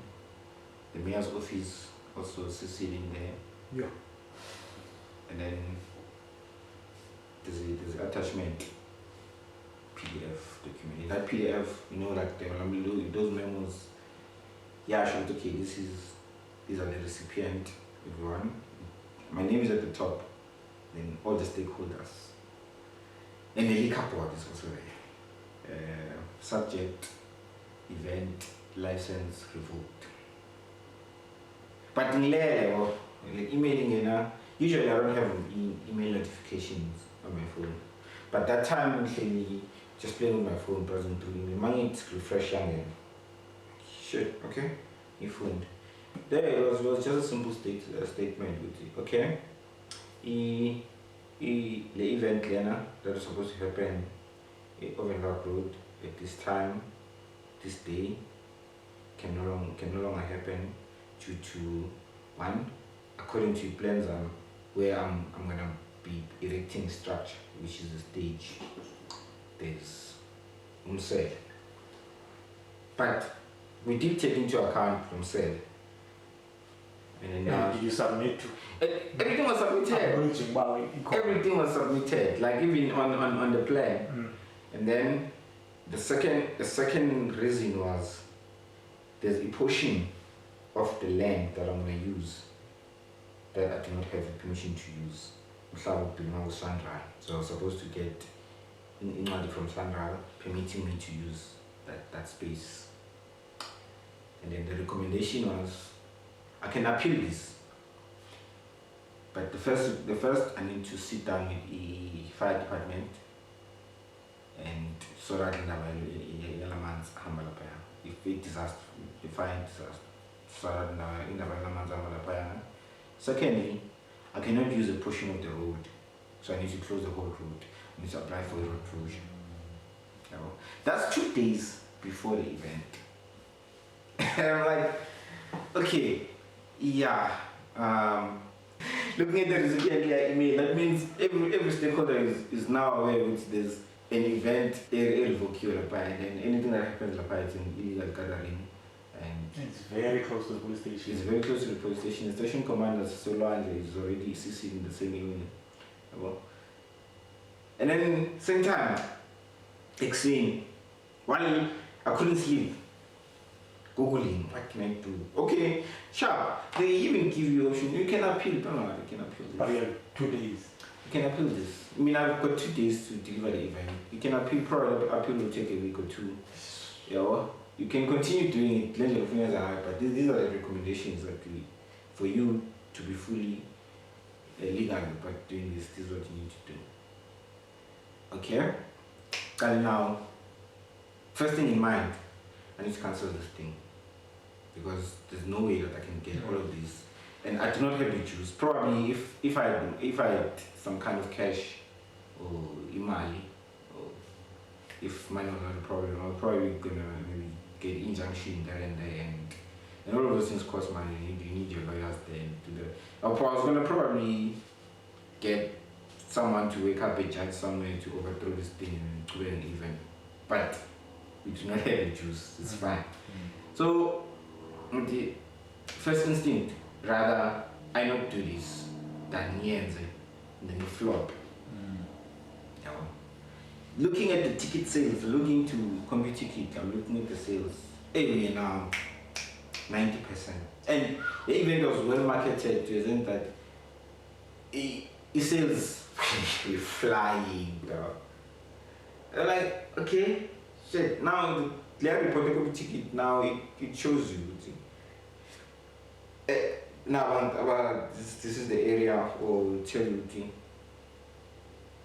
The mayor's office also CC'd in there. Yeah. And then there's an attachment PDF document. In that PDF, like those memos. Yeah, I showed, okay, these are the recipient, everyone. My name is at the top. Then all the stakeholders. And the liquor board is also there. Subject, event, license revoked. But in there, like emailing, usually I don't have email notifications on my phone. But that time, usually, just playing with my phone, browsing through email, it's refreshing and shit, okay? You phoned. There it was just a simple statement with it, okay? The event that was supposed to happen over Road at this time, this day, can no longer happen due to, one, according to plans, where I'm gonna be erecting structure, which is the stage. There's Umsel. But we did take into account Umsel. And then Did you submit to? Everything was submitted. Everything was submitted, like even on the plan. And then the second reason was there's a portion of the land that I'm going to use that I do not have the permission to use. So I was supposed to get money from Sandra permitting me to use that space. And then the recommendation was I can appeal this. But the first I need to sit down with the fire department and so that if it disaster, the fire disaster, so that secondly, I cannot use a portion of the road, so I need to close the whole road. I need to apply for a road closure. That's 2 days before the event. And I'm like, okay, yeah. looking at the recipient's email, that means every stakeholder is now aware that there's an event and then anything that happens it's an illegal gathering. And it's very close to the police station. It's very close to the police station. The station commander Lwash is already CC'd in the same email. And then same time, explain. While I couldn't sleep, Googling, what can I do? Okay, sharp. They even give you option. You can appeal. No, you can appeal this. But you have 2 days. You can appeal this. I mean, I've got 2 days to deliver the event. You can appeal. Probably appeal will take a week or 2. Yeah. You can continue doing it, lend your fingers are high, but these are the recommendations actually for you to be fully legal but doing this is what you need to do. Okay? And now, first thing in mind, I need to cancel this thing because there's no way that I can get all of this. And I do not have the juice. Probably if I had some kind of cash or imali, or if money was not a problem, I'm probably gonna maybe get injunction there and there, and all of those things cost money. You need your lawyers there to do that. I was gonna probably get someone to wake up a judge somewhere to overthrow this thing and do an event, but we do not have the juice. It's fine. So the first instinct, rather I not do this than nienze, and then you flop. Looking at the ticket sales, looking to compute ticket, I'm looking at the sales. Anyway, now 90%. And the event was well marketed to the extent that it sales were flying, bro. I'm like, okay, shit. Now the report compute ticket, now it shows you. Now about this is the area or tell you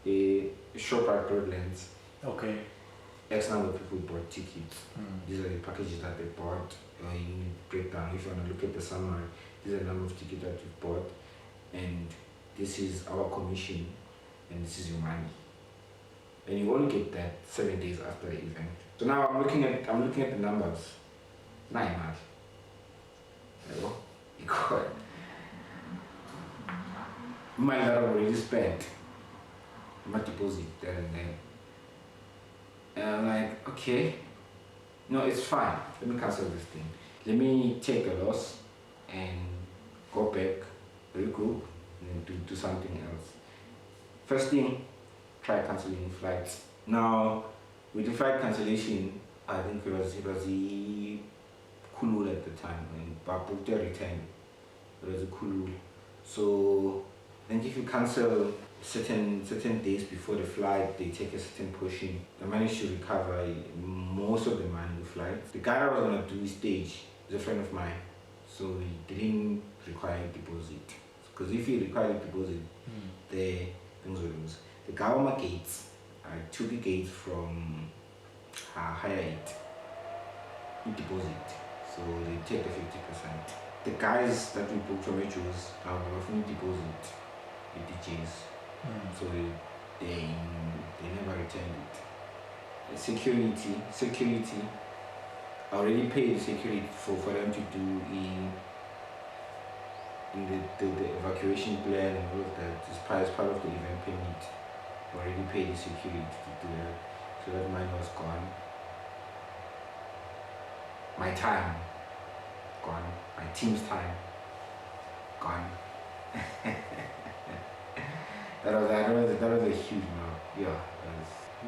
the shop at Broadlands. Okay. X number of people bought tickets. These are the packages that they bought. You need breakdown. If you want to look at the summary, these are the number of tickets that you bought, and this is our commission, and this is your money. And you only get that 7 days after the event. So now I'm looking at the numbers. 9 months. You got money that I've already spent. My deposit there and then. And I'm like, okay, no, it's fine. Let me cancel this thing. Let me take a loss and go back, regroup, and then do something else. First thing, try canceling flights. Now, with the flight cancellation, I think it was the Kulul at the time, and I booked a return. It was a Kulul. So, then if you cancel certain days before the flight, they take a certain portion. I managed to recover most of the money in the flight. The guy I was gonna do stage is a friend of mine, so he didn't require a deposit. Because if he required a deposit, the things will lose. The government gates, I took the gates from higher it, deposit, so they take the 50%. The guys that we booked from HOs have often deposit with DJs. So they never returned it. Security. I already paid security for them to do in the evacuation plan and all of that. It's part of the event permit. I already paid the security to do that. So that money was gone. My time gone. My team's time gone. That was a huge amount. Yeah,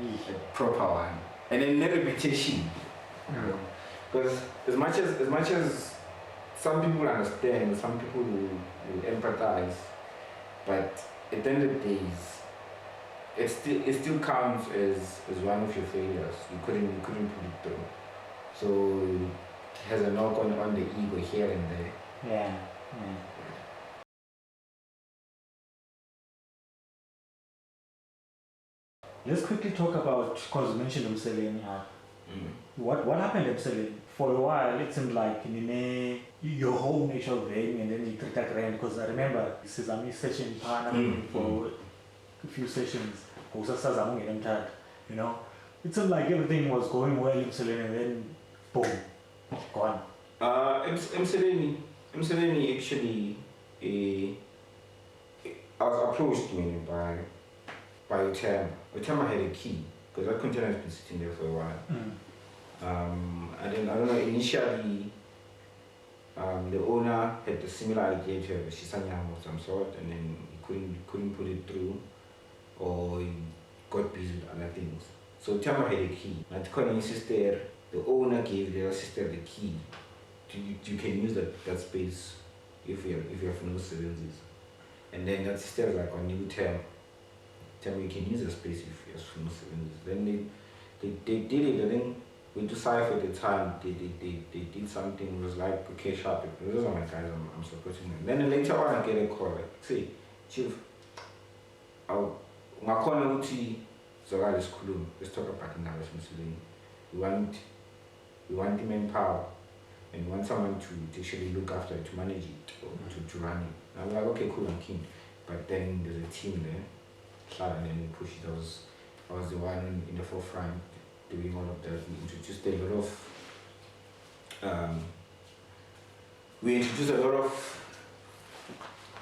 it was a proper one. And then the reputation. Because as much as some people understand, some people will empathize, but at the end of the days, it still counts as one of your failures. You couldn't put it through. So it has a knock on the ego here and there. Yeah. Let's quickly talk about, because you mentioned Emseleni. What happened at Emseleni? For a while, it seemed like your whole nature venue, and then you took that rent. Because I remember Sesame session for a few sessions. You know, it seemed like everything was going well in Emseleni, and then boom, gone. Emseleni actually I was approached by Utema. Utema had a key because that container has been sitting there for a while. And then I don't know, initially the owner had a similar idea to have a shisanyam of some sort, and then he couldn't put it through, or he got busy with other things. So Utema had a key. And calling his sister, the owner gave their sister the key. You can use that space if you have no surveillance. And then that sister was like, on you tell me you can use the space if you have no surveillance. Then they did it. I think with the Cypher at the time, they did something. It was like, okay, sharp. Those are my guys, I'm supporting them. Then later on I get a call like, say, Chief, Makona Uti Zoral is Kulum, let's talk about the Emseleni. We want the manpower, and we want someone to actually look after it, to manage it, or to run it. And I'm like, okay, cool, I'm keen. But then there's a team there, and then we push it. I was the one in the forefront doing all of that. We introduced a lot of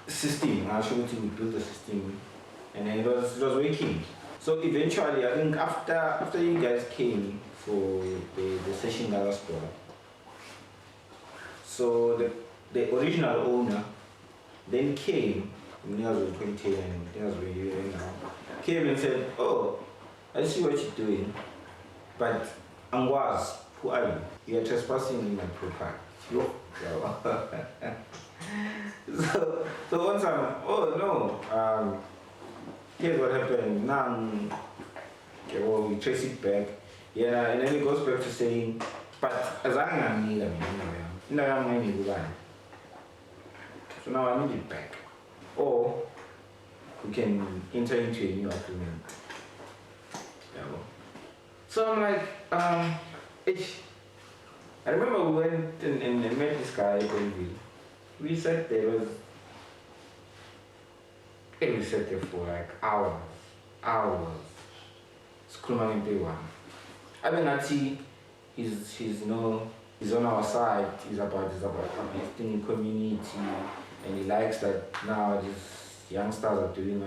system. Actually, we built the system, and then it was working. So eventually, I think after you guys came for the session that was done, so the original owner then came, when I was in 2010, and that was where you are now, came and said, oh, I see what you're doing, but Angwas, who are you? You are trespassing in my property. So once oh no, here's what happened. Now, okay, well, we trace it back. Yeah, and then it goes back to saying, but as I'm need so now I need it back. Or we can enter into a new agreement. Yeah. So I'm like, I remember we went and met this guy at Grenville. We sat there, we sat there for like hours. Screaming into one. I mean, actually, he's on our side. He's about uplifting the community, and he likes that now these youngsters are doing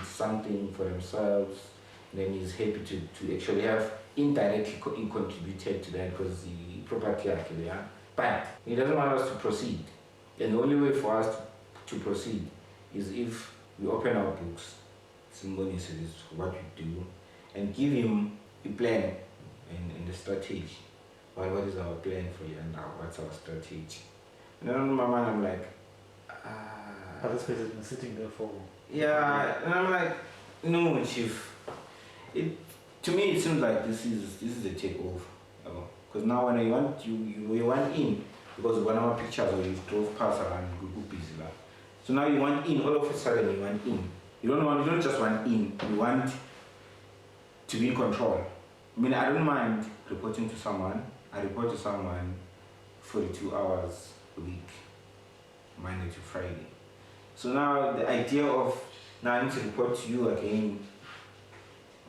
something for themselves. And then he's happy to actually have indirectly contributed to that because the property actually, yeah. But he doesn't want us to proceed. And the only way for us to proceed is if we open our books, Simboni says what we do, and give him a plan and the strategy. Well, what is our plan for you and now? What's our strategy? And then in my mind, I'm like, Other space has been sitting there for. yeah, and I'm like, no, Chief. To me, it seems like this is a takeover. Because now when you want in, because one of our pictures where you drove past around Google busy like. So now you want in, all of a sudden you want in. You don't just want in, you want to be in control. I mean, I don't mind reporting to someone. I report to someone 42 hours a week, Monday to Friday. So now the idea of now I need to report to you again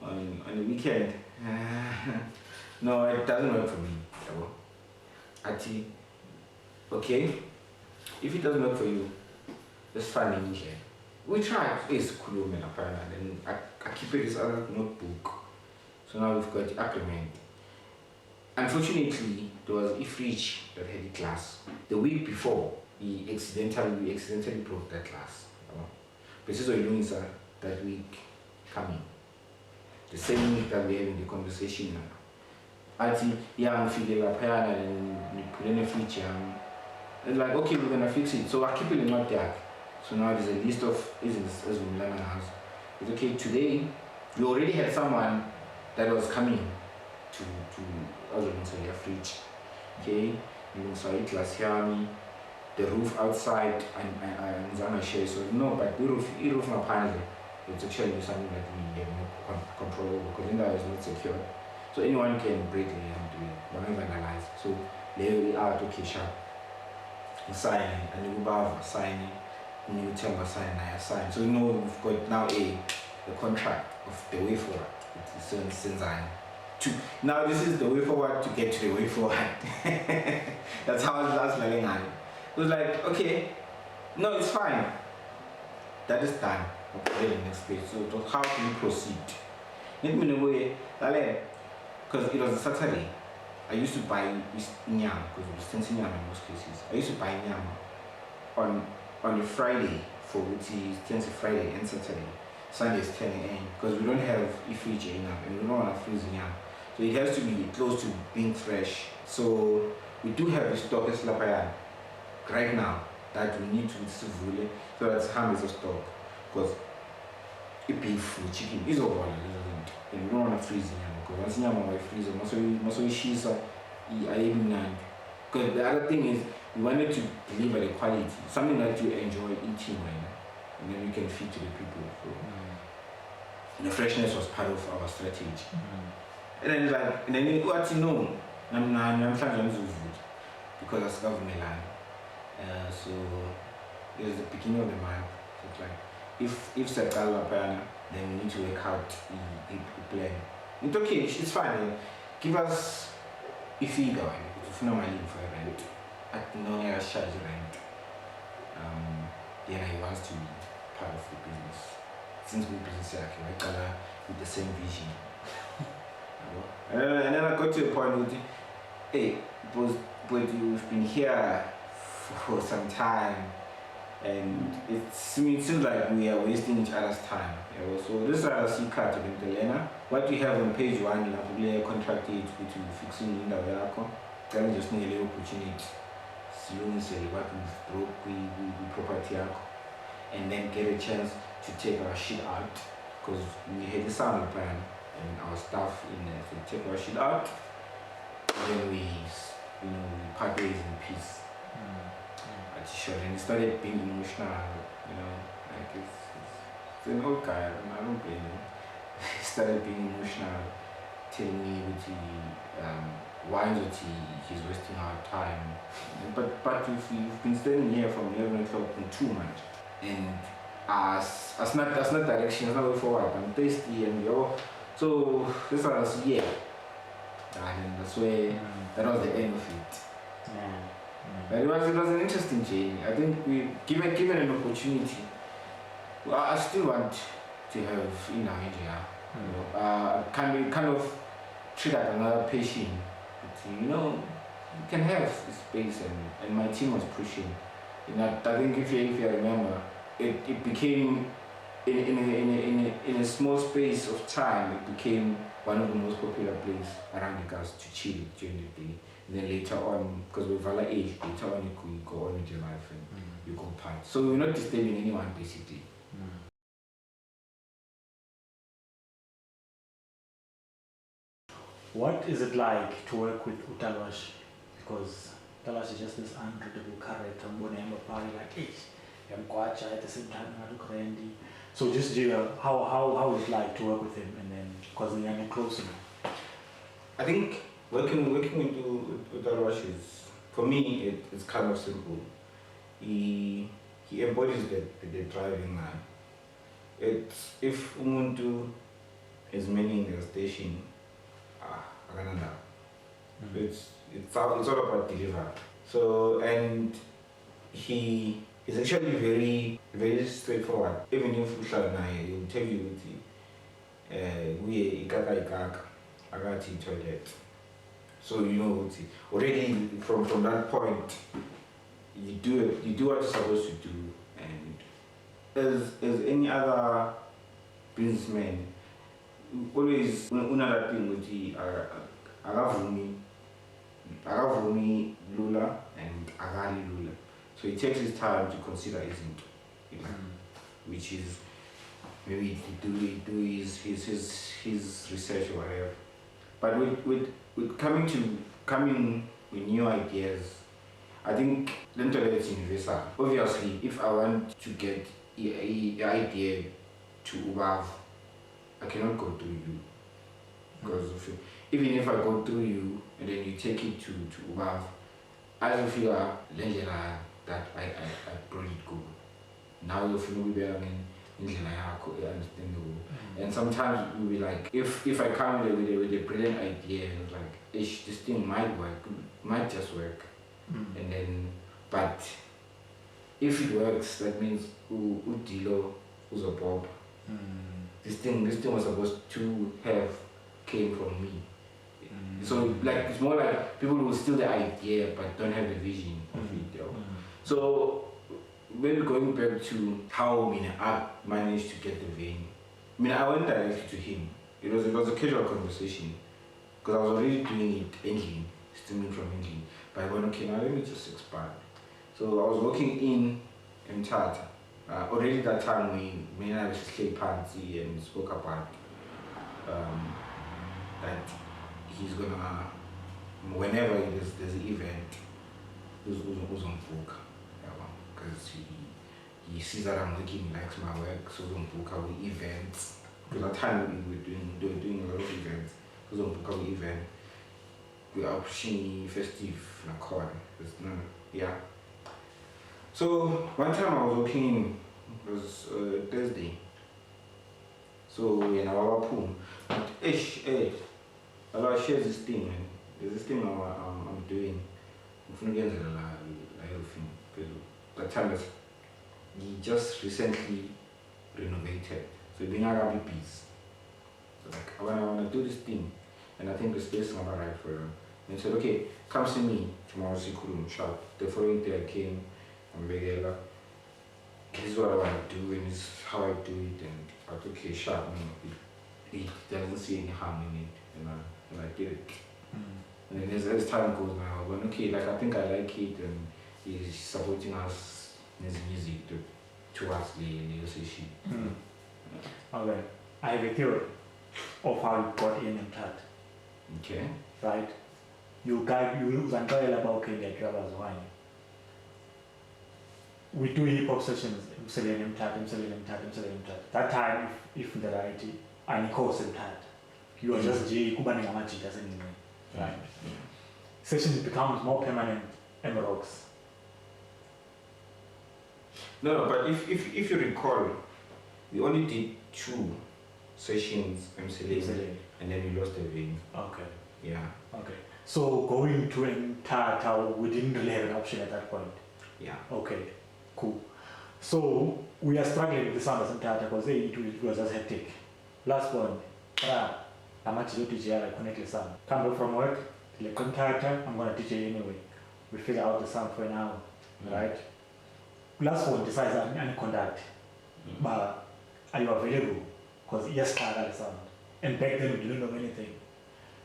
on the weekend, no, it doesn't work for me. Ati, okay, if it doesn't work for you, let's find an engineer. We try. It's cool, man. And I keep it this other notebook. So now we've got the agreement. Unfortunately, there was a fridge that had a glass. The week before, we accidentally broke that glass. But this is what doing, sir, that week coming. The same week that we're having the conversation now. I think, yeah, I'm feeling like and we put in a fridge. And like, okay, we're gonna fix it. So I keep it in my deck. So now there's a list of issues as we learn house. It's okay, today, we already had someone that was coming to your fridge. Okay, you saw it last year, the roof outside and I'm share. So no, but the roof my panel, it's actually something that we have no control over because in there is not secure. So anyone can break it and do it, but not vandalize. So there we are to Kisha. Sign and you go signing, and you tell me sign and I sign. So you know we've got now the contract of the way forward. Since now this is the way forward to get to the way forward. That's how I was learning. It was like, okay, no, it's fine. That is done. the next page. So how do you proceed? Let me know where, because it was a Saturday. I used to buy nyama because we sent nyama in most cases. I used to buy nyama on a Friday for which is Friday and Saturday. Sunday is 10 a.m. because we don't have fridge enough and we don't want to freeze nyama. So it has to be close to being fresh. So we do have a stock as lapaya right now that we need to sivule, so that's hundreds of stock because it beef chicken is all and we don't want to freeze nyama because once nyama we freeze also she's because the other thing is we wanted to deliver the quality, something that you enjoy eating and then we can feed to the people. So the freshness was part of our strategy. And then what you know, I'm trying to food because I still have Milan. So it was the beginning of the month. So it's like if Sakala Payana, then we need to work out the plan. It's okay, it's fine. Give us a figure if normally for rent. At no near charge rent. Then I want to be part of the business. Since we business with the same vision. And then I got to a point with hey, but you've been here for some time and it seems like we are wasting each other's time. So this is a secret of the Lena. What we have on page 1 is probably contracted with fixing in the Veracom. Then just need a little opportunity. Soon say what we've broke we property and then get a chance to take our shit out because we had the sound plan and our staff in there. So take our shit out and then we part ways in peace. And it started being emotional, like it's an old guy, I don't blame him. He started being emotional, telling me why he's wasting our time. But you've been staying here from 11 o'clock in 2 months. And that's not direction, it's not way forward. I'm thirsty and so this was and that's where that was the end of it. But it was an interesting journey. I think we given an opportunity. Well, I still want to have in Nigeria. Kind of treat like another patient. But, you can have space and my team was pushing. I think if you remember, it became in a small space of time. It became one of the most popular places around the guys to chill during the day. And then later on, because we're Vala age, later on you go on with your life and you go party. So we're not disturbing anyone basically. What is it like to work with Lwash? Because Lwash is just this unreadable character. I'm going to party like, I'm Kwacha at the same time, I'm Randy. So just how is it like to work with him and then because we are close now? I think working with Lwash is, for me, it's kind of simple. He embodies the driving man. If umuntu is manning the station, it's all about deliver. So and he is actually very very straightforward. Even if we shall he will tell you we agati toilet. So already from that point you do what you're supposed to do, and as any other businessman always another thing with the agavumi lula and agari lula. So he takes his time to consider isn't, which is maybe he do his research or whatever. But with coming with new ideas, I think it's universal. Obviously, if I want to get the idea to Ubav, I cannot go through you. Because even if I go through you and then you take it to Ubav, I don't feel that I brought it good. Now you feel better understandable. And sometimes we'll be like, if I come with a brilliant idea, like, this thing might work, might just work. And then, but if it works, that means udilo Bob. This thing was supposed to have came from me. So like it's more like people will steal the idea but don't have the vision of it. So maybe going back to how I managed to get the vein. I went directly to him. It was a casual conversation because I was already doing it ending, steaming from ending. But I went, okay, now let me just expand. So I was working in Mthatha. Already that time we and I was just played Pansy and spoke about that he's gonna, whenever there's an event, who's on book, because he sees that I'm working, he likes my work, so on book our events. Because at that time we were doing a lot of events, so on book our event. We are pushing festive, yeah. So one time I was working, it was Thursday. So in our pool, I share this thing, man. There's this thing I'm doing. I'm going to get a that time is he just recently renovated. So being a rabbi piece. So like I wanna do this thing, and I think the space is not right for him. And he said, okay, come see me tomorrow, sharp. The following day I came, Mbombela. This is what I want to do, and this is how I do it. And I thought, okay, sharp, he doesn't see any harm in it, and I did it. And then as time goes by, I went, okay, like I think I like it, and he's supporting us in his music towards the association. Okay, I have a theory of how you got in Mthatha. Okay. Right? You uzanixelela about okay drivers wine. We do hip hop sessions, Emseleni Mthatha. That time, if the right, I course Mthatha. You are just J Kuba Ngamajita anyway. Right? Session becomes more permanent and rocks. No, but if you recall, we only did 2 sessions, Emseleni, and then we lost the vein. Okay. Yeah. Okay. So going to Mthatha, we didn't really have an option at that point. Yeah. Okay. Cool. So we are struggling with the sound of Mthatha because it was just hectic. Last one. I'm actually DJ, I connect the sound. Come back from work, like Mthatha, I'm gonna DJ anyway. We figure out the sound for an hour, right? Last one decides I conduct. But are you available? Because yes, I got the sound. And back then we didn't know anything.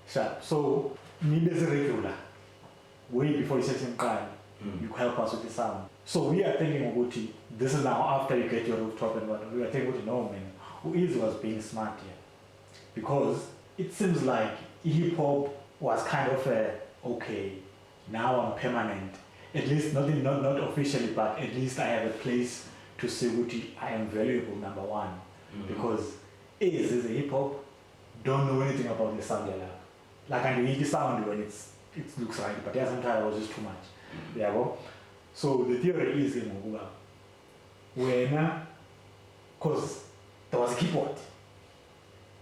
So need as a regular. Way before you set in time, you help us with the sound. So we are thinking about it. This is now after you get your rooftop and what we are thinking about, no man, who is was being smart here. Because it seems like hip hop was kind of okay, now I'm permanent. At least not officially, but at least I have a place to say what I am valuable, number one. Because is a hip hop, don't know anything about the sound like I need the sound when it looks right, but sometimes it was just too much. Yeah, well. So the theory is in Mbombela, when because there was a keyboard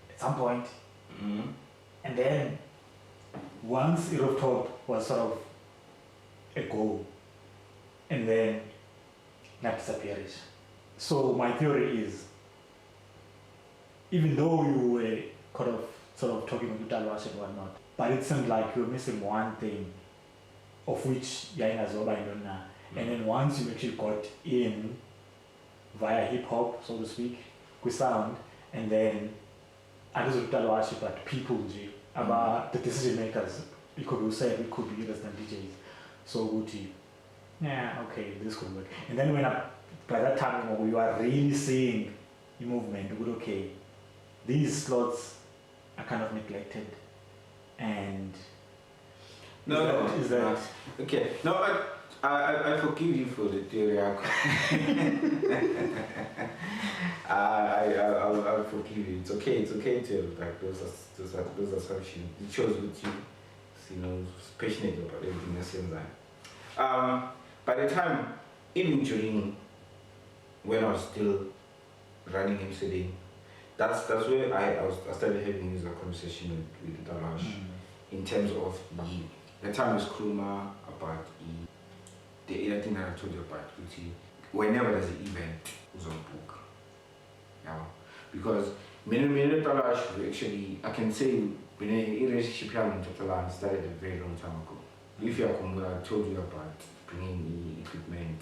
at some point, and then once the rooftop was sort of a goal, and then that disappeared. So my theory is, even though you were sort of talking with Lwash and whatnot, but it seemed like you were missing one thing, of which Yaina Zoba and Donna. And then once you actually got in via hip hop, so to speak, with sound, and then I just Lwash, but people about the decision makers, it could be said, it could be others than DJs. So would you? Yeah, okay, this could work. And then by that time we were really seeing the movement, good, okay, these slots are kind of neglected, and is that okay? No, I forgive you for the theory. I'll forgive you. It's okay to like those assumptions. It shows what you passionate about everything at the same time. By the time, even during when I was still running Emseleni, that's where I started having this conversation with Lwash in terms of the time was Kruma about the other thing that I told you about, which whenever there's an event, was on book. Because many Lwash actually, I can say, when a relationship started a very long time ago. If you are I told you about bringing the equipment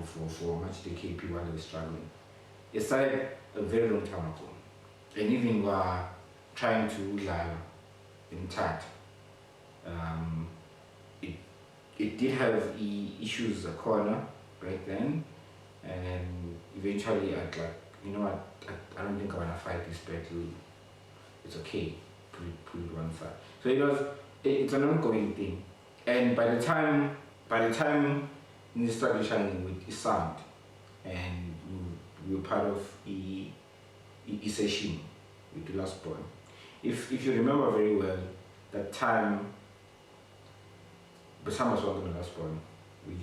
for much the KP while they were struggling. It started a very long time ago. And even we were trying to live in TAT. It did have issues a corner right then, and eventually I'd like, you know what, I don't think I want to fight this battle. It's okay, put it one side. So it's an ongoing thing. And by the time we started shining with sound, and we were part of the session with the last boy. If you remember very well, that time, but some was one of the last boy. We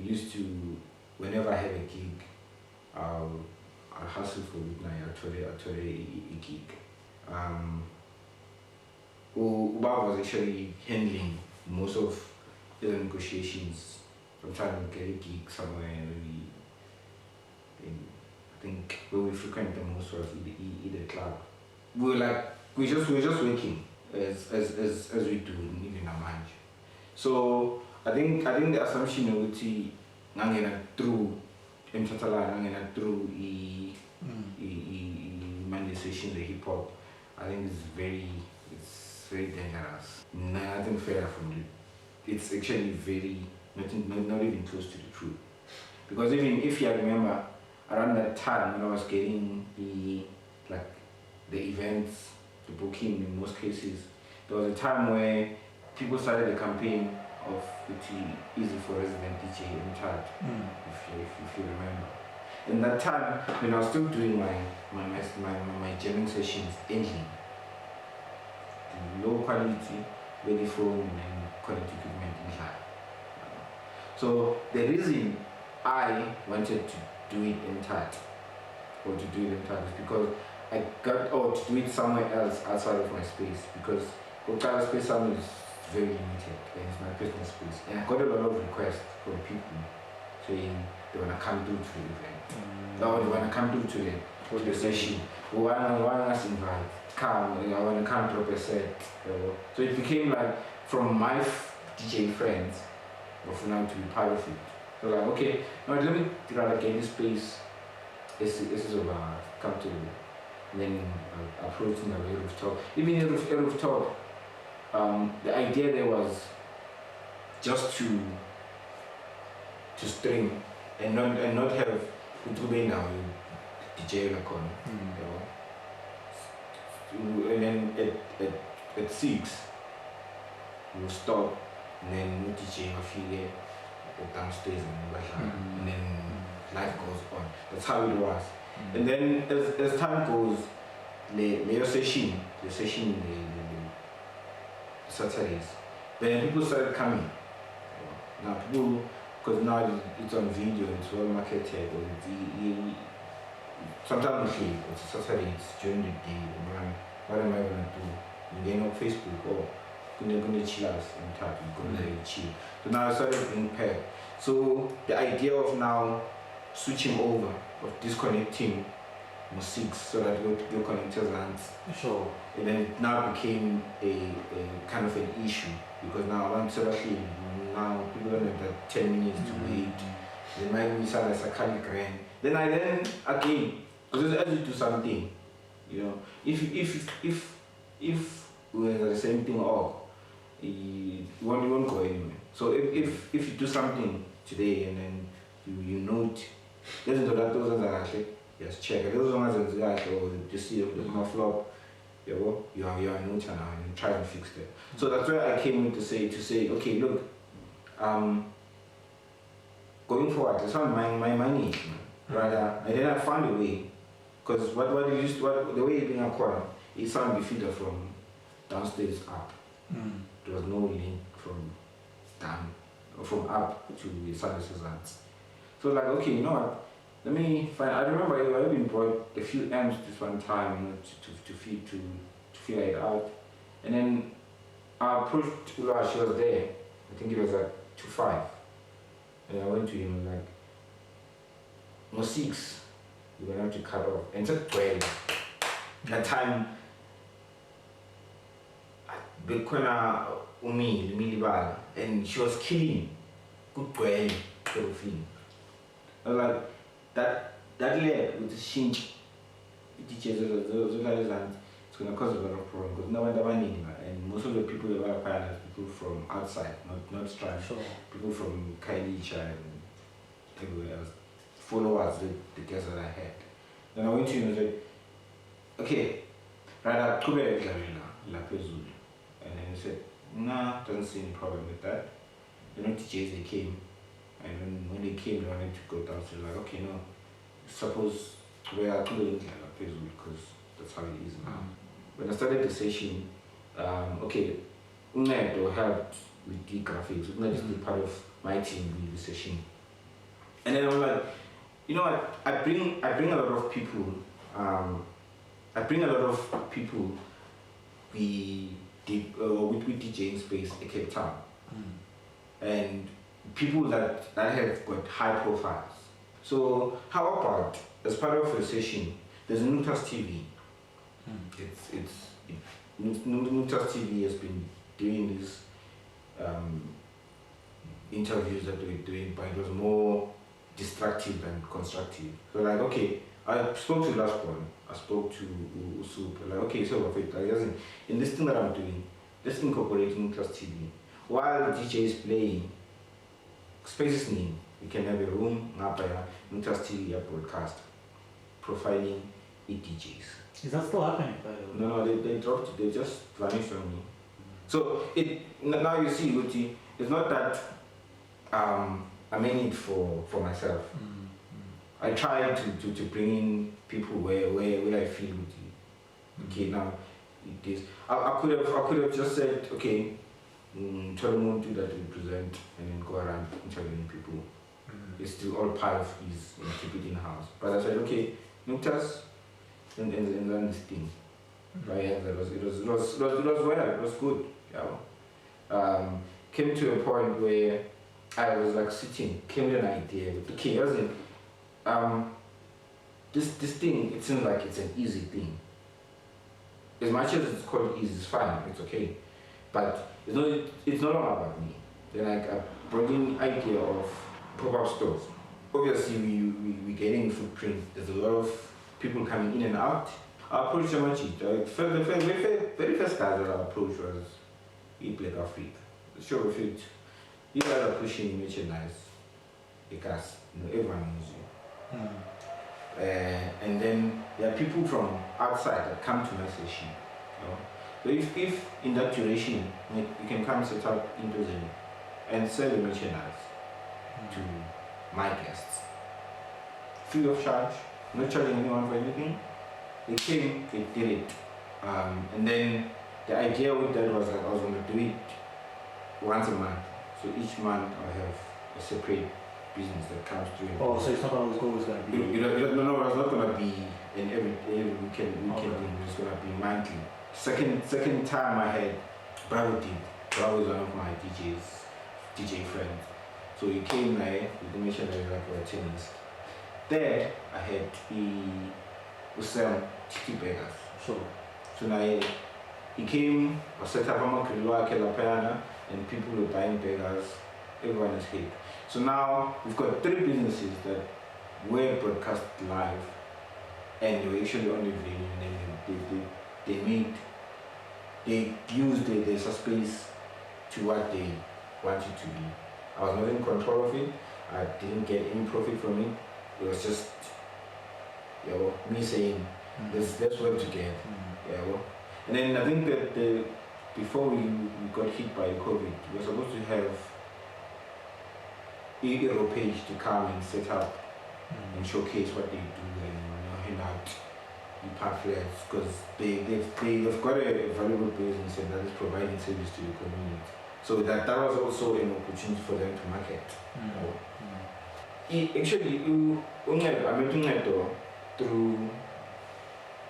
used to whenever I have a gig, I'll hustle for it. I told a gig. Uba was actually handling most of the negotiations. I'm trying to get a gig somewhere, maybe I think where we frequent the most was either club. We're just working as we do in our mind. So I think the assumption of the through through manifestation the hip hop, I think it's very dangerous. Nothing fair from it. It's actually very not even close to the truth. Because even if you remember around that time when I was getting the events, the booking in most cases, there was a time where people started a campaign of the Izzy for resident DJ in Chad, if you remember. In that time, when I was still doing my jamming sessions ending, low quality, very phone and quality equipment in Chad. So the reason I wanted to do it in Chad, is because I got to do it somewhere else outside of my space, because Kokala space is very limited and it's my personal space. And I got a lot of requests from people saying they want to come through to the event. Or they want to come through to the session. Why us invite? Come, I want to come drop a set. So it became like from my DJ friends of now to be part of it. So like, okay, now let me get this space. This is about come to, and then approaching the rooftop. Even in the rooftop, the idea there was just to stream and not have YouTube now DJ record. And then at 6 we'll stop, and then we'll DJ affiliate downstairs and then life goes on. That's how it was. And then as time goes, the session Saturdays, then people started coming. Now people, because now it's on video, it's well marketed, sometimes it's Saturday, it's during the day, man, what am I going to do? You get on Facebook, or you're going to chill us and talk, you're going to chill. So now I started being paired. So the idea of now switching over, of disconnecting music so that your connectors and sure. And then it now became a kind of an issue, because now around Sebastian, now people don't have that 10 minutes to wait. They might miss out as a grand. Then again, because as you do something, you know, if we were the same thing all, you won't go anywhere. So if you do something today and then you note, there's those are actually just check. Those ones that or just see the flop, you are new channel and try and fix that. So that's where I came in to say, okay, look, going forward, it's not my money, rather, and then I found a way, because the way it being acquired, it sound feeder from downstairs up. There was no link from down or from up to the services hands. So like, okay, you know what? Let me find. I remember I even brought a few amps this one time, you know, to figure it out, and then I approached Lwash. She was there. I think it was like 2-5, and I went to him like, no 6. you're gonna have to cut off. And just well, that time, Bekona Milibal, and she was killing good well, thing. I was like, that leg with the shinch, it's gonna cause a lot of problems because no one ever need, and most of the people that were pilots, people from outside, not Strand, Sure. people from Kailicha and everywhere else, followers, the guys that I had. Then I went to him and said, okay, right up, and then he said, nah, don't see any problem with that. You know, DJs, they came, and when they came, they wanted to go down, so like, okay, no, suppose we are doing because that's how it is now. When I started the session, okay, Unedo helped with the graphics, Unedo just be part of my team with the session. And then I'm like, you know what, I bring a lot of people, with DJ in space in Cape Town. And people that have got high profiles. So how about, as part of the session, there's Nutas TV. Nutas TV has been doing these interviews that we're doing, but it was more destructive than constructive. So like, okay, I spoke to last one, I spoke to Usup, like, okay, so in this thing that I'm doing, let's incorporate Nutas TV. While the DJ is playing, spaces name, we can have a room, Nutas TV broadcast, profiling DJs. Is that still happening? No, they dropped it, they just vanished from me. So now you see, Uti, it's not that I made it for myself. I try to bring in people where I feel Uti. Okay, now it is. I could have just said, okay, tell them do that, we present, and then go around interviewing people. It's still all part of his keep it in house. But I said, okay, Nutas and then this thing. Right, it was well, it was good. Yeah. Came to a point where I was like sitting, came with an idea. Okay, this thing, it seems like it's an easy thing. As much as it's called easy, it's fine, it's okay. But it's no longer about me. Then I brought in the idea of pop-up stores. Obviously, we're getting footprint. There's a lot of people coming in and out. Our approach to the very first guy that I approached was Eat Black Africa. The show of it. You guys are pushing merchandise because everyone knows you. And then there are people from outside that come to my session. So if in that duration you can come set up in Brazil and sell the merchandise to my guests, free of charge, not charging anyone for anything. They came, they did it, and then the idea with that was that I was going to do it once a month. So each month I have a separate business that comes through. Oh, so it's not always going to be. No, it's not going to be in every weekend thing. It's going to be monthly. Second time I had Bravo did. Bravo is one of my DJ friends. So he came there, he mentioned that like a tennis. There I had the Usam Tiki Beggars. Sure. So now he came, I set up a Kelapayana, and people were buying beggars, everyone is hit. So now we've got 3 businesses that were broadcast live and they were actually on the venue, and they used their space to what they wanted to be. I was not in control of it, I didn't get any profit from it. It was just me saying, let's work together. And then I think that before we got hit by COVID, we were supposed to have a Euro page to come and set up and showcase what they do and hand out the pamphlets, because they've got a valuable business and that is providing service to the community. So that was also an opportunity for them to market. Actually, I met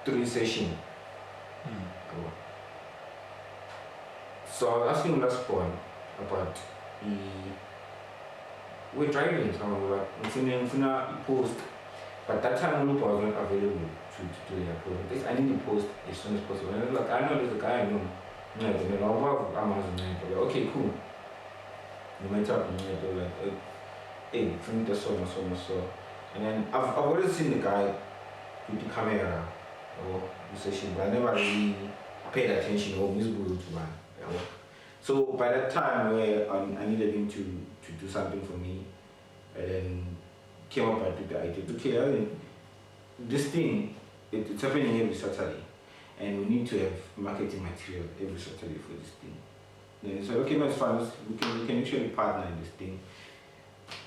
through session. So I was asking last point about we're driving, so I'm like, post But that time Lupa was not available to do their post. This I need to post as soon as possible. And I was like, I know there's a guy I know. I'm okay, cool. You went up and they were like, hey, film this so. And then I've already seen the guy with the camera or the session, but I never really paid attention or musical to man. So by that time where I needed him to do something for me, and then came up with the idea, okay, I mean, this thing, it's happening every Saturday, and we need to have marketing material every Saturday for this thing. Then he said, okay, no, it's fine, we can actually partner in this thing.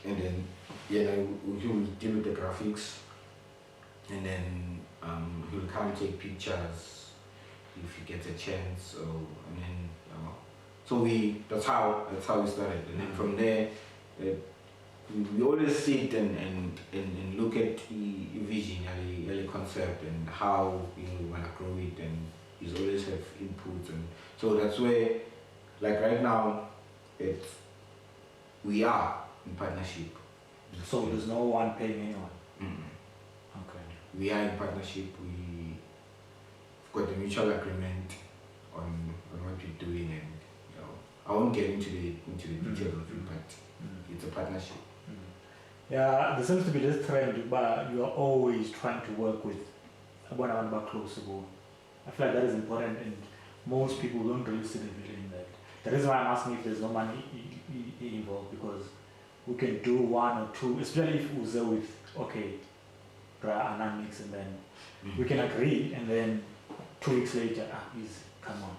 And then, he will deal with the graphics, and then he will come take pictures if he gets a chance. So that's how we started. And then from there, we always sit and look at the vision, the concept, and how we want to grow it, and we always have inputs. And so that's where, like right now, we are in partnership. So there's no one paying anyone? Okay. We are in partnership. We've got a mutual agreement on what we're doing, and I won't get into the details of it, but it's a partnership. Yeah, there seems to be this trend, but you are always trying to work with one close to go. I feel like that is important, and most people don't really see the value in that. The reason why I'm asking if there's no money involved, because we can do one or two, especially if we say with, okay, Anand mix, and then we can agree, and then 2 weeks later, come on,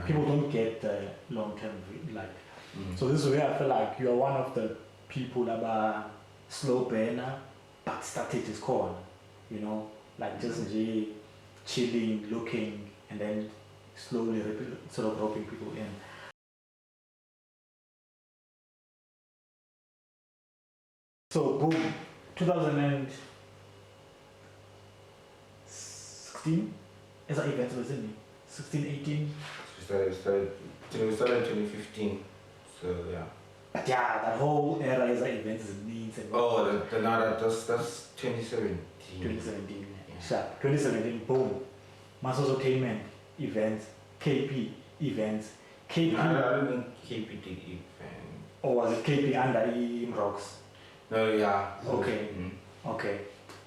people don't get the long-term, so this is where I feel like you are one of the people that are slow burner, but strategy is core, just chilling, looking, and then slowly sort of roping people in. So boom, 2016, as an event was in 16, 18. We started 2015, so yeah. But yeah, that whole era as an event is needs and that's 2017. 2017, sharp. 2017, boom. Masosotainment events, KP events, KP. No, I don't mean KP did event. Or was it KP under Rocks? No, yeah. Okay. Okay.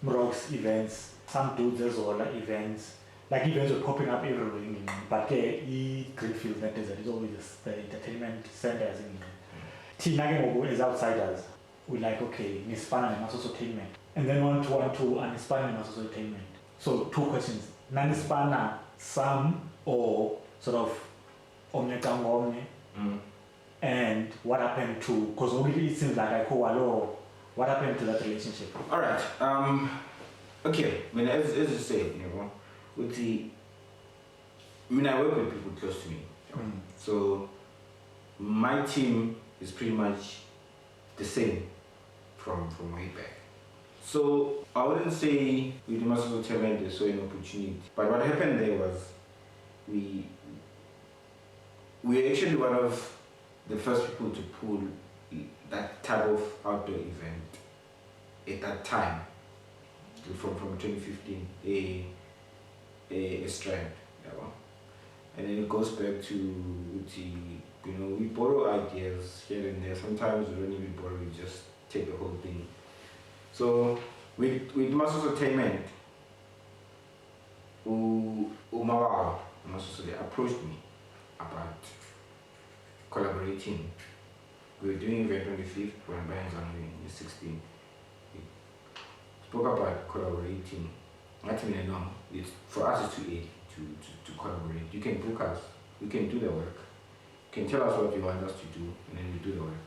Rocks events, some dudes as well, events. Events were popping up everywhere, but Greenfield, that is always the entertainment centers. Tina as outsiders, we're like, okay, Nispana and Masosotainment. And then 1 to 1 to and Nispana and Masosotainment. So 2 questions. Nispana, some or sort of omne. And what happened to, because it seems like what happened to that relationship? Alright, okay, as you said, with I work with people close to me. So my team is pretty much the same from way back. So I wouldn't say with Masosotainment they saw an opportunity, but what happened there was we actually one of the first people to pull that type of outdoor event at that time, from 2015, a Strand, and then it goes back to we borrow ideas here and there. Sometimes we don't even borrow, we just take the whole thing. So with Masosotainment, Umawa they approached me about collaborating. We were doing event on the 5th, when bands on the 16th. We spoke about collaborating. For us it's too early to collaborate. You can book us, we can do the work. You can tell us what you want us to do, and then we do the work.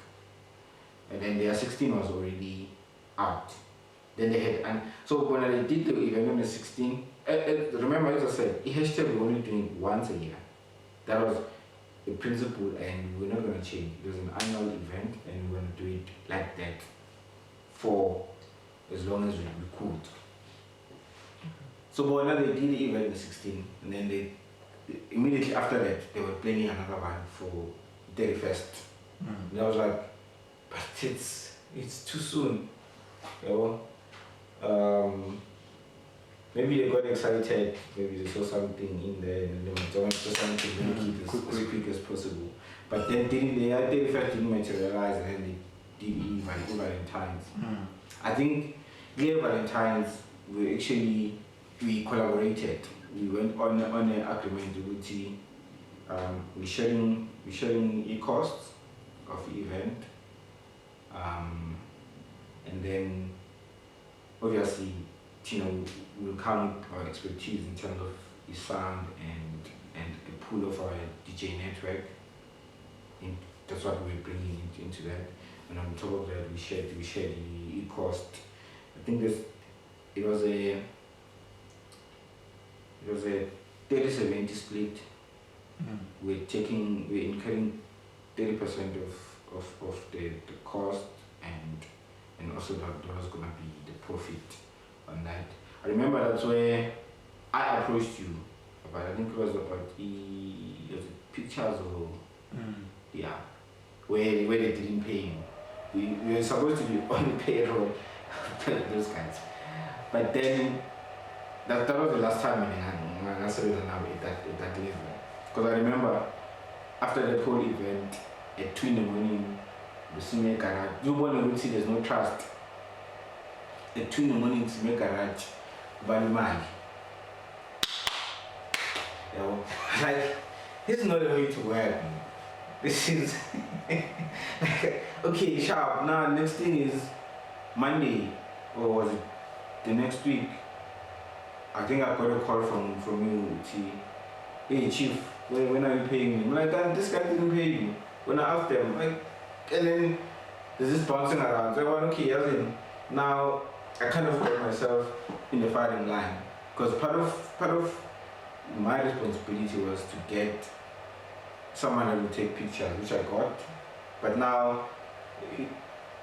And then their 16 was already out. Then they had, and so when I did the event on the 16, remember as I said, we're only doing it once a year. That was the principle, and we're not going to change. It was an annual event, and we're going to do it like that for as long as we could. So when they did the event in 16, and then they immediately after that they were planning another one for 31st. And I was like, but it's too soon. Maybe they got excited, maybe they saw something in there and they want to something to make it as quick as possible. But then they first didn't materialize and then they did Valentine's. I think Dear Valentine's, we collaborated. We went on an agreement with we sharing the costs of the event. And then obviously, we'll come with our expertise in terms of the sound and the pool of our DJ network. And that's what we're bringing into that. And on top of that, we shared the cost. I think it was a 30-70 split. We're incurring 30% of the cost and also there was gonna be the profit on that. I remember that's where I approached you about, I think it was about the pictures or where they didn't pay you. We were supposed to be on the payroll, those guys. But then that was the last time I saw it at that level. Because I remember after that whole event at 2 in the morning, the garage, you want to see there's no trust. At 2 in the morning to make garage, Banimai. Like, this is not the way to work. This is okay, sharp. Now next thing is Monday, or was it the next week? I think I got a call from you. Hey chief, when are you paying me? I'm like, this guy didn't pay you. When I asked them, like, and then there's this bouncing around. So I went, okay, as in, now I kind of got myself in the firing line, because part of my responsibility was to get someone that will take pictures, which I got. But now,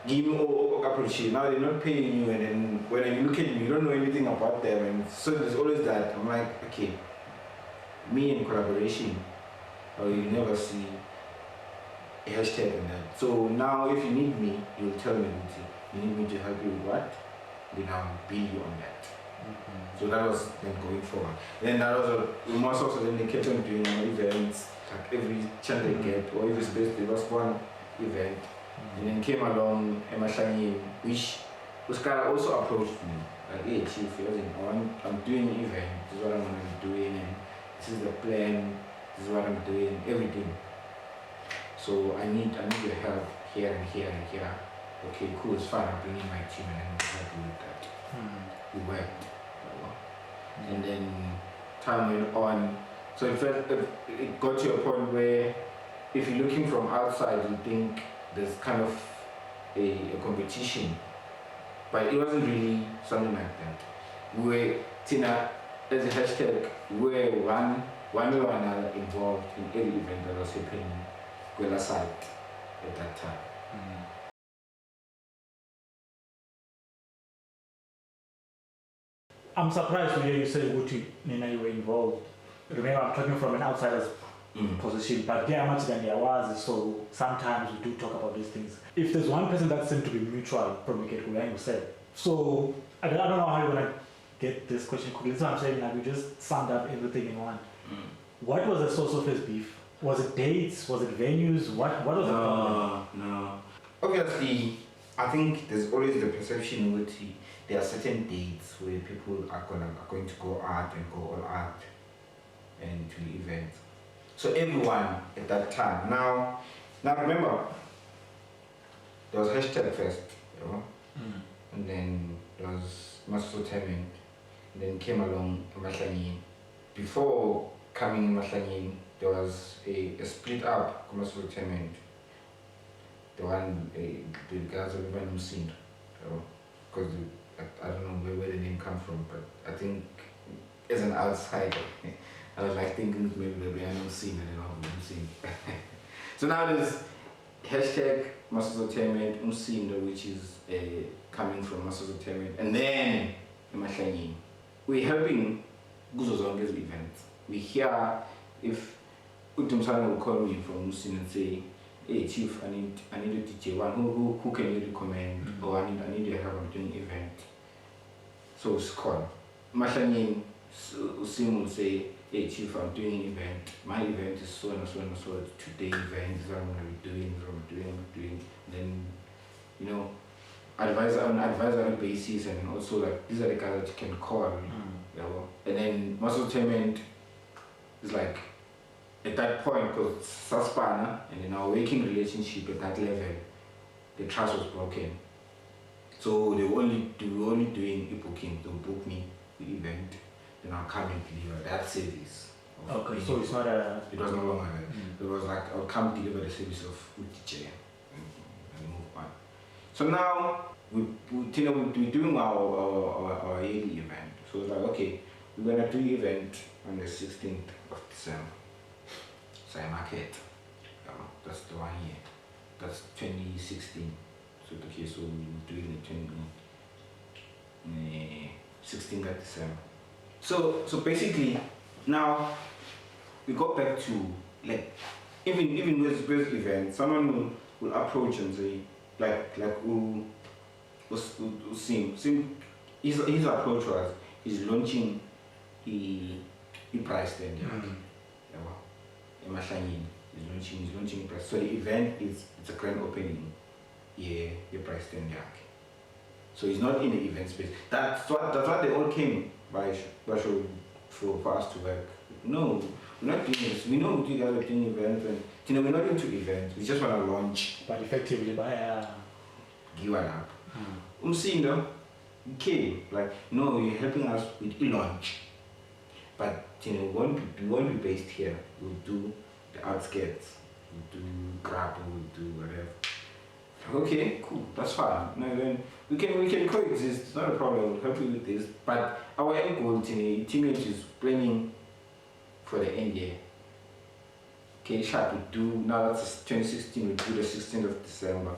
give me approach. Now they're not paying you, and then when you look at me, you don't know anything about them, and so there's always that. I'm like, okay, me in collaboration, or you never see a hashtag in that. So now, if you need me, you'll tell me. You need me to help you with what? Then I'll bill you on that. So that was then going forward. Then that was also then they kept on doing events, like every chance they get, or every space there was one event. And then came along Emseleni, which Oscar also approached me. Like, hey chief, I'm doing an event, this is what I'm gonna be doing, and this is the plan, this is what I'm doing, everything. So I need your help here and here and here. Okay, cool, it's fine, I'm bringing my team and then we'll help you with that. We worked. And then time went on. So it got to a point where if you're looking from outside, you think there's kind of a competition. But it wasn't really something like that. We were, Tina, as a hashtag, we were one way or another involved in every event that was happening Gwela side at that time. I'm surprised to hear you say Uti Nina you were involved. Remember, I'm talking from an outsider's position, but there are much than there was, so sometimes we do talk about these things. If there's one person that seemed to be mutual from the get-go, like you said. So I don't know how you're gonna get this question quickly. That's what I'm saying, like we just summed up everything in one. What was the source of his beef? Was it dates? Was it venues? What was the problem? No. Obviously, I think there's always the perception with there are certain dates where people are going to go out and go all out and to the event. So everyone at that time. Now remember, there was hashtag first, and then there was Masosotainment, and then came along Emseleni. Before coming Emseleni, there was a split up Masosotainment. The one the guys of Mbombela, because I don't know where the name comes from, but I think as an outsider, I was like thinking maybe there'll be an scene and then scene. So now there's hashtag Masosotainment, which is coming from Masosotainment, and then Emseleni. We're helping Guzo Zonge's events. We hear if Utumsana will call me from Musin and say, hey chief, I need a DJ one. Who can you recommend? Or I need your help. I'm doing an event. So it's called. Mahlangeni, Usim will say, hey chief, I'm doing an event. My event is so and so and so. Today event is what I'm gonna be doing, Then, advise on advisory basis, and also like these are the guys that you can call. And then Masosotainment is like at that point, because Saspana and in our working relationship at that level, the trust was broken. So they were only doing a booking. They'll book me the event, then I'll come and deliver that service. Okay, so it's not a... It was no longer that. It was like, I'll come deliver the service of DJ and move on. So now, we're doing our yearly event. So it's like, okay, we're going to do the event on the 16th of December. So I market. That's the 1 year. That's 2016. So okay, so we're doing the 16th of December. So basically, now we go back to like even with events, someone will approach and say like who seem his approach was he's launching the price stand. He's launching price. So the event it's a grand opening. Yeah, your price stand. So he's not in the event space. That's what they all came by for us to work. No, we're not doing this. We know you guys are doing events, and we're not into events. We just want to launch. But effectively, by give one up. Umsindo came like, no, you're helping us with e-launch, but we won't be based here. We'll do the outskirts. We'll do grab. We'll do whatever. Okay, cool, that's fine. No, then we can coexist. It's not a problem. We'll help you with this. But our end goal, teammates is planning for the end year. Okay, sharp. We do now. That's 2016. We do the 16th of December.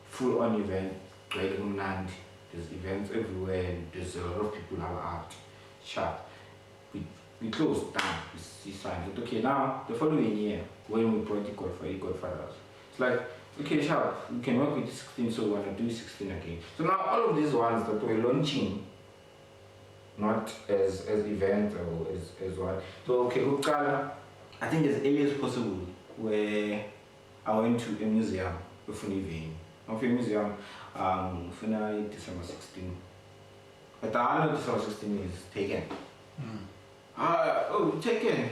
Full on event. Great land. There's events everywhere, and there's a lot of people who are out. Sharp. We closed down. We signed it. Okay, now the following year when we brought the Godfathers, it's like, okay, sharp, we can work with 16, so we want to do 16 again. So now all of these ones that we're launching, not as events or as what. So okay, I think as early as possible, where I went to a museum, of a museum, December 16. But I know December 16 is taken. Taken.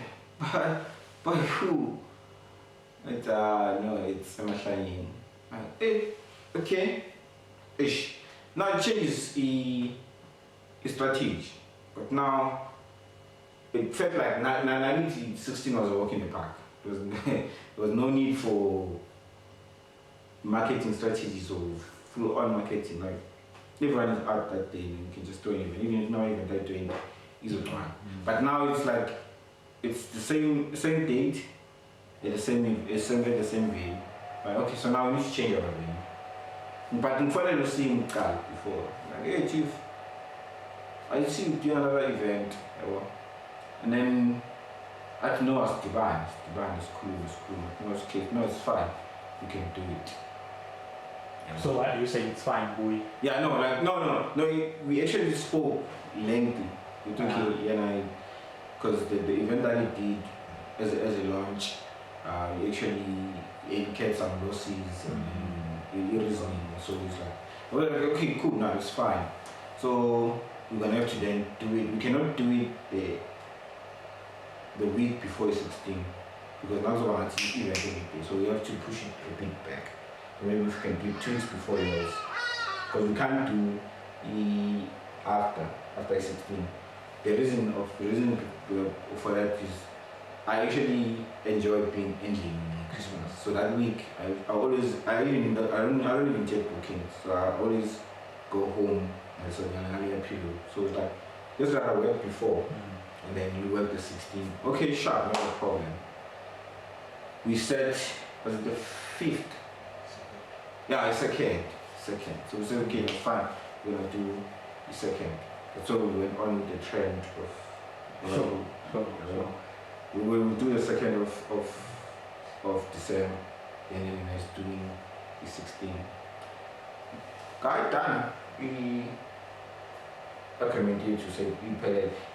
By who? It's Emseleni. Okay. Ish. Now it changes the strategy. But now it felt like 1916 was a walk in the park. There was no need for marketing strategies or full on marketing. Like everyone is out that day, and you can just throw an event. Even if not even that doing is one. But now it's like it's the same date. The same way. But okay, so now we need to change our venue. But in front of the same car before, like, hey chief, I see you doing another event. And then I had to know as Divine is cool. No, it's fine. You can do it. So what are you saying? It's fine, boy? Yeah, no. We actually spoke lengthy. We took it, because the event that he did as a launch. He actually indicated some losses and reasoning. So it's like, well, okay, cool, now it's fine. So we're gonna have to then do it. We cannot do it the week before 16 because that's what I think event every day. So we have to push it a bit back. Maybe we can do 2 weeks before yours because we can't do after 16. The reason for that is I actually enjoy being ending Christmas. So that week, I don't even take bookings. So I always go home and so period. So it's like this is what I worked before, and then you work the 16th. Okay, sharp, not a problem. We said was it the 5th? Yeah, second. So we said okay, that's fine. We're gonna do the 2nd. So we went on with the trend of Sure. We will do the 2nd of December, and then it's doing the 16th. Guy done. acclimated to say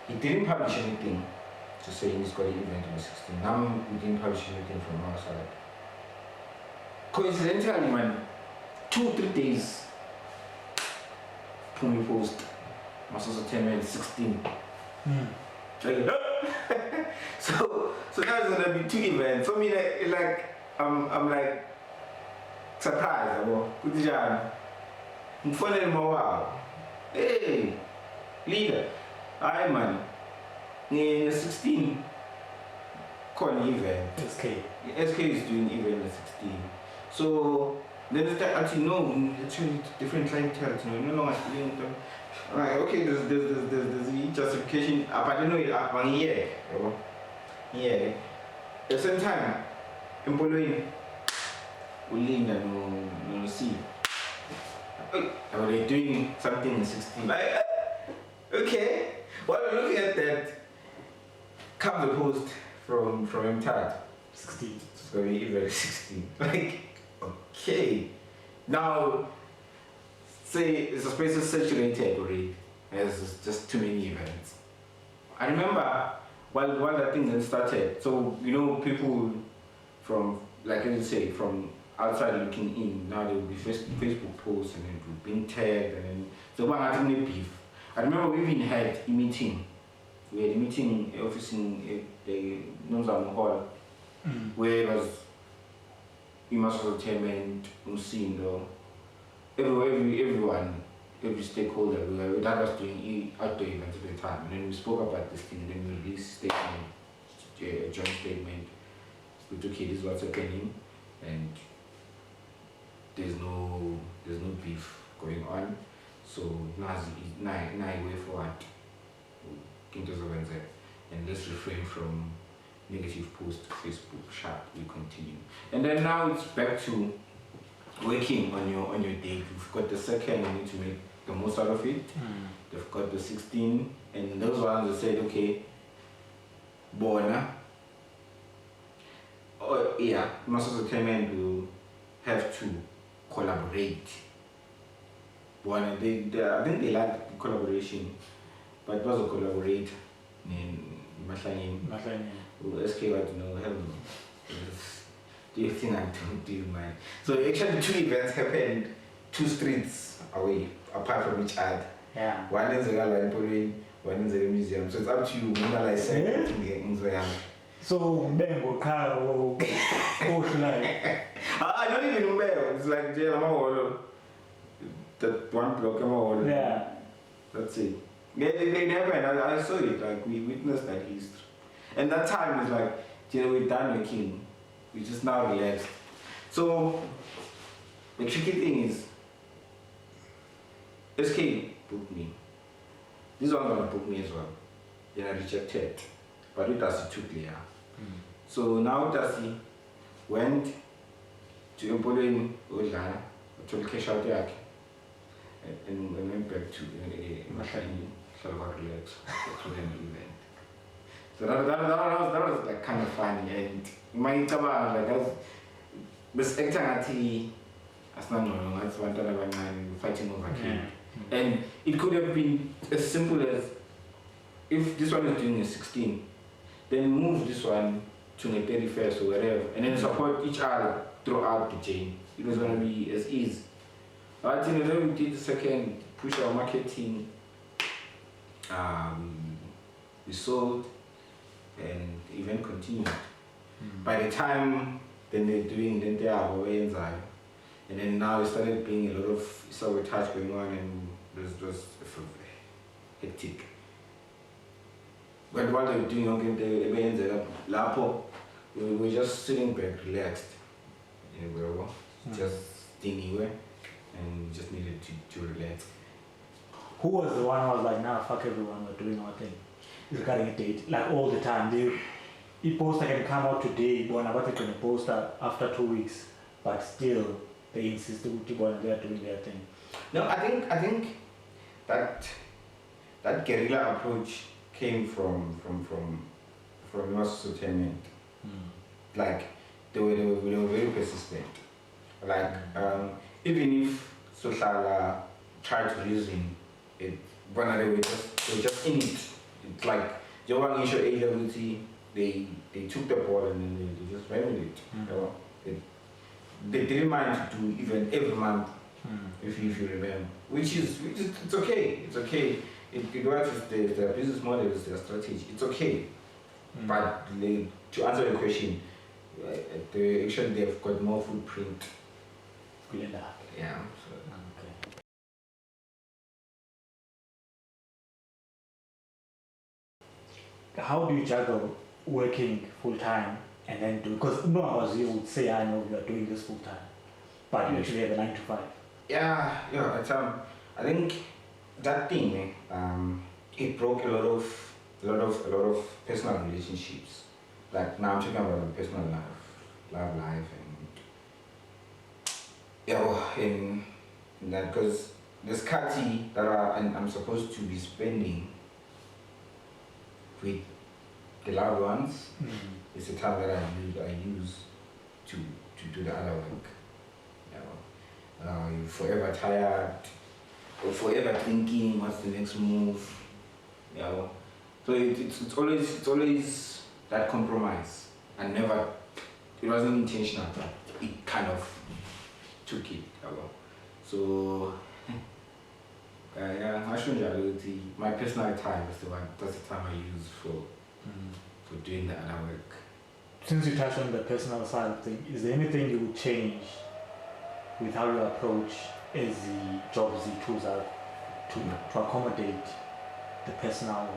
he didn't publish anything to say he's got an event on the 16th. Now we didn't publish anything from our side. Coincidentally, man, 2-3 days when we post Masosotainment 16. So that's gonna be 2 events. For me, like I'm like surprised. Good job. I'm following my wow. Hey, leader. Aye, man. 16 calling event. SK SK is doing event at 16. So then it's actually no, it's different clientele. No, actually. Right, okay, there's the justification. But I don't know it one year. Yeah. At the same time, employing will lean and no see. Are they doing something in 16? Like, okay. While we're looking at that, come the post from MTAD. 16. So we even 16. Like, okay. Now, say the space is saturated already. There's just too many events. I remember while that thing then started, so people from, like you say, from outside looking in, now there will be Facebook posts and then being tagged and then so one had no beef. I remember we even had a meeting. We had a meeting office in the Nonzam Hall where it was Masosotainment, everyone, every stakeholder, that was doing outdoor events at the time. And then we spoke about this thing, and then we released a joint statement. We took it, this is what's happening, and there's no beef going on. So now way forward, and let's refrain from negative posts, Facebook, chat, we continue. And then now it's back to working on your date. You've got the second, you need to make the most out of it. They've got the 16, and those ones they said, okay, Bona. Oh yeah, Masosotainment will have to collaborate. Bona, I think they like the collaboration, but it was a collaborate in Mahlangeni. SK want to know, hell no. Do you think I don't do, man? So actually 2 events happened 2 streets away, apart from each other. Yeah. One is the Gallery, one is the museum. So it's up to you. When I said, so Bengo car or I don't even remember. It's like that one block. Yeah. That's it. They happened. I saw it. Like we witnessed that history. And that time is like, we're done working. We just now relaxed. So the tricky thing is, SK booked me. This one gonna book me as well. Then I rejected. But it does too clear. So now Dasi went to Mbombela Odlana, to cash out there, and went back to Mahlangeni, relax to an event. So that was like kind of funny, and my cabang like this acting as not no, that's one time I'm fighting over him. And it could have been as simple as if this one is doing a 16, then move this one to the 31st or whatever, and then support each other throughout the chain. It was gonna be as easy. But then we did the second, push our marketing, we sold, and the event continued. By the time then they're doing they are away and then now it started being a lot of sabotage going on, and it was hectic. But while they were doing the events Lapo, we were just sitting back, relaxed, just anywhere, and we just needed to relax. Who was the one who was like, nah, fuck everyone, we're doing our thing? Regarding a date, like all the time. The poster can come out today, but they're going to post after 2 weeks, but still they insist they're doing their thing. No, I think that guerrilla approach came from Masosotainment. Like they were very persistent. Like even if Sohlala tried to reason it but they were just in it. It's like Jovan Isho AWT, they took the ball and then they just ran with it. They didn't mind to do even every month, if you remember, which is it's okay. It's okay. It works with their business model, is their strategy. It's okay. But to answer your question, they've got more footprint. Yeah. So. Okay. How do you juggle working full time and then do? Because no one was you would say, I know you are doing this full time, but you actually have a 9 to 5. Yeah. I think that thing, it broke a lot of personal relationships. Like now I'm talking about my personal love life, and in that, because this kati that I'm supposed to be spending with the loved ones, it's the time that I use to do the other work. You're forever tired, or forever thinking what's the next move. So it's always that compromise. It wasn't intentional, but it kind of took it. So my personal time is that's the time I use for doing the other work. Since you touched on the personal side of things, is there anything you would change with how you approach as the jobs you choose out to accommodate the personal?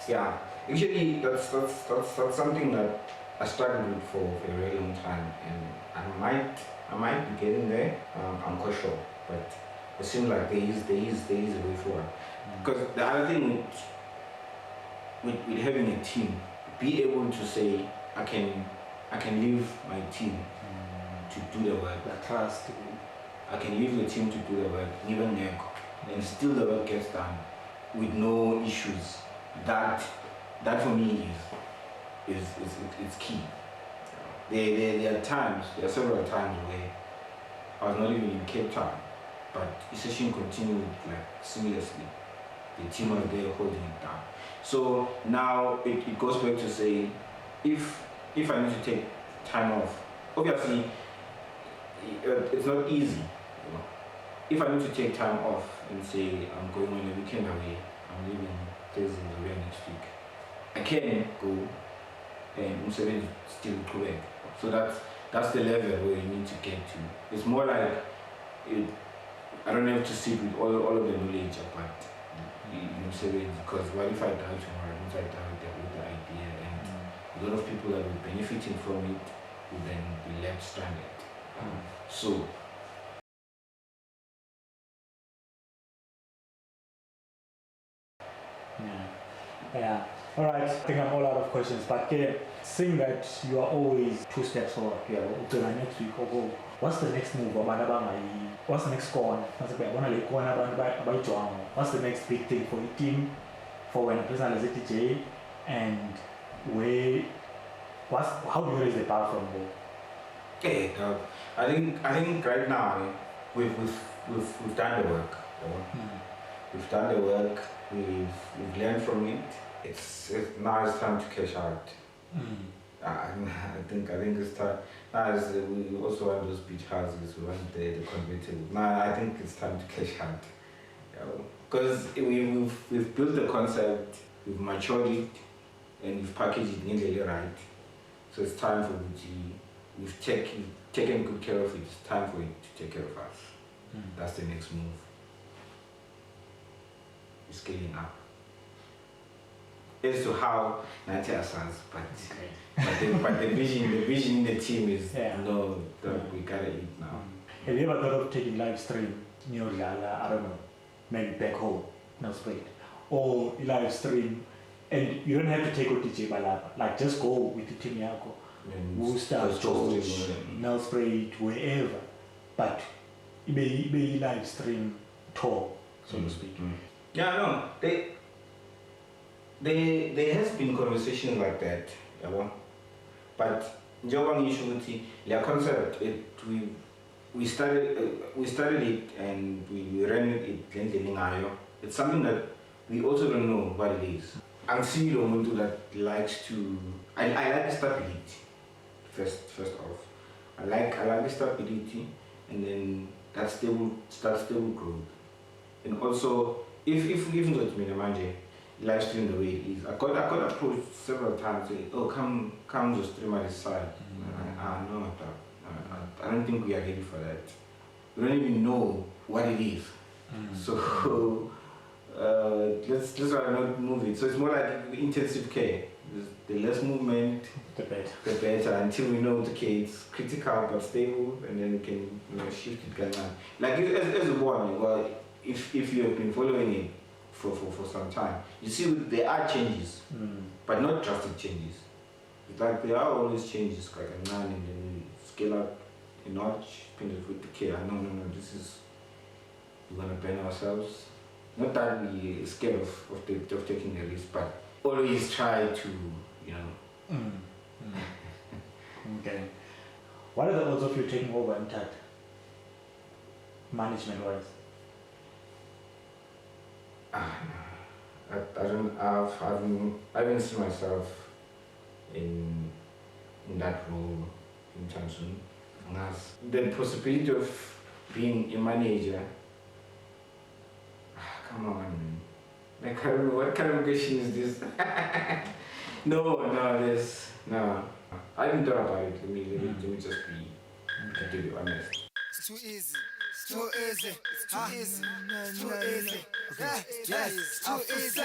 Yeah, actually that's something that I struggled with for a very long time, and I might be getting there. I'm quite sure, but it seems like there is a way forward. Because the other thing with having a team, be able to say I can leave my team to do the work. The trust. I can leave the team to do the work, even neck, and still the work gets done with no issues. That for me is key. There are several times where I was not even in Cape Town, but the session continued like seamlessly. The team was there holding it down. So now it goes back to say, if I need to take time off, obviously it's not easy. If I need to take time off and say I'm going on a weekend away, I'm leaving Thursday away next week, I can go and Emseleni still correct. So that's the level where you need to get to. It's more like I don't have to sit with all of the knowledge about Emseleni, because what if I die tomorrow? Once I die with the idea, and a lot of people that will be benefiting from it will then be left stranded. So yeah. All right. I think I'm all out of questions, but seeing that you are always 2 steps forward, next week, what's the next move? What's the next score? What's the next big thing for the team, for when a person is a DJ, and how do you raise the bar from there? I think right now we've done the work. We've done the work. We've learned from it. Now it's time to cash out. I think it's time. Now we also want those beach houses. We want the convertible. Now I think it's time to cash out. Because we've built the concept, we've matured it, and we've packaged it nearly right. So it's time for we've taken good care of it. It's time for it to take care of us. That's the next move. We're scaling up. As to how Natia says, but the vision in the team is we gotta eat now. Have you ever thought of taking live stream near I don't know, maybe back home, Nelspruit, or live stream, and you don't have to take OTJ Balapa, like just go with the team Yako, Worcester, George, Nelspruit, wherever, but it be live stream tour, so to speak. Yeah, no, there has been conversations like that, but Njobang Ishuti, their concept, we started it and we ran it in Lingayo, it's something that we also don't know what it is. I'm seeing someone that likes to. I like the stability. First off, I like the stability, and then that stable growth. And also, if even though it's manje, live stream the way it is. I got approached several times saying, "Oh, come to stream at this side." No, I don't think we are ready for that. We don't even know what it is. So let's not move it. So it's more like intensive care. The less movement, the better. Until we know, okay, it's critical but stable, and then we can shift it going on. Like as a boy, well, if you have been following it for some time, you see there are changes, but not drastic changes. It's like there are always changes, like a man, and then we scale up a notch, with the care. No, this is, we're gonna burn ourselves. Not that we are scared of taking the risk, but always try to, Okay. What are the odds of you taking over intact, management-wise? I haven't seen myself in that role anytime soon. The possibility of being a manager. Come on, man. Like, what kind of question is this? No. I haven't thought about it. Let me just be honest. It's too easy. It's too easy. It's too easy. It's too easy. Yeah, it's too easy.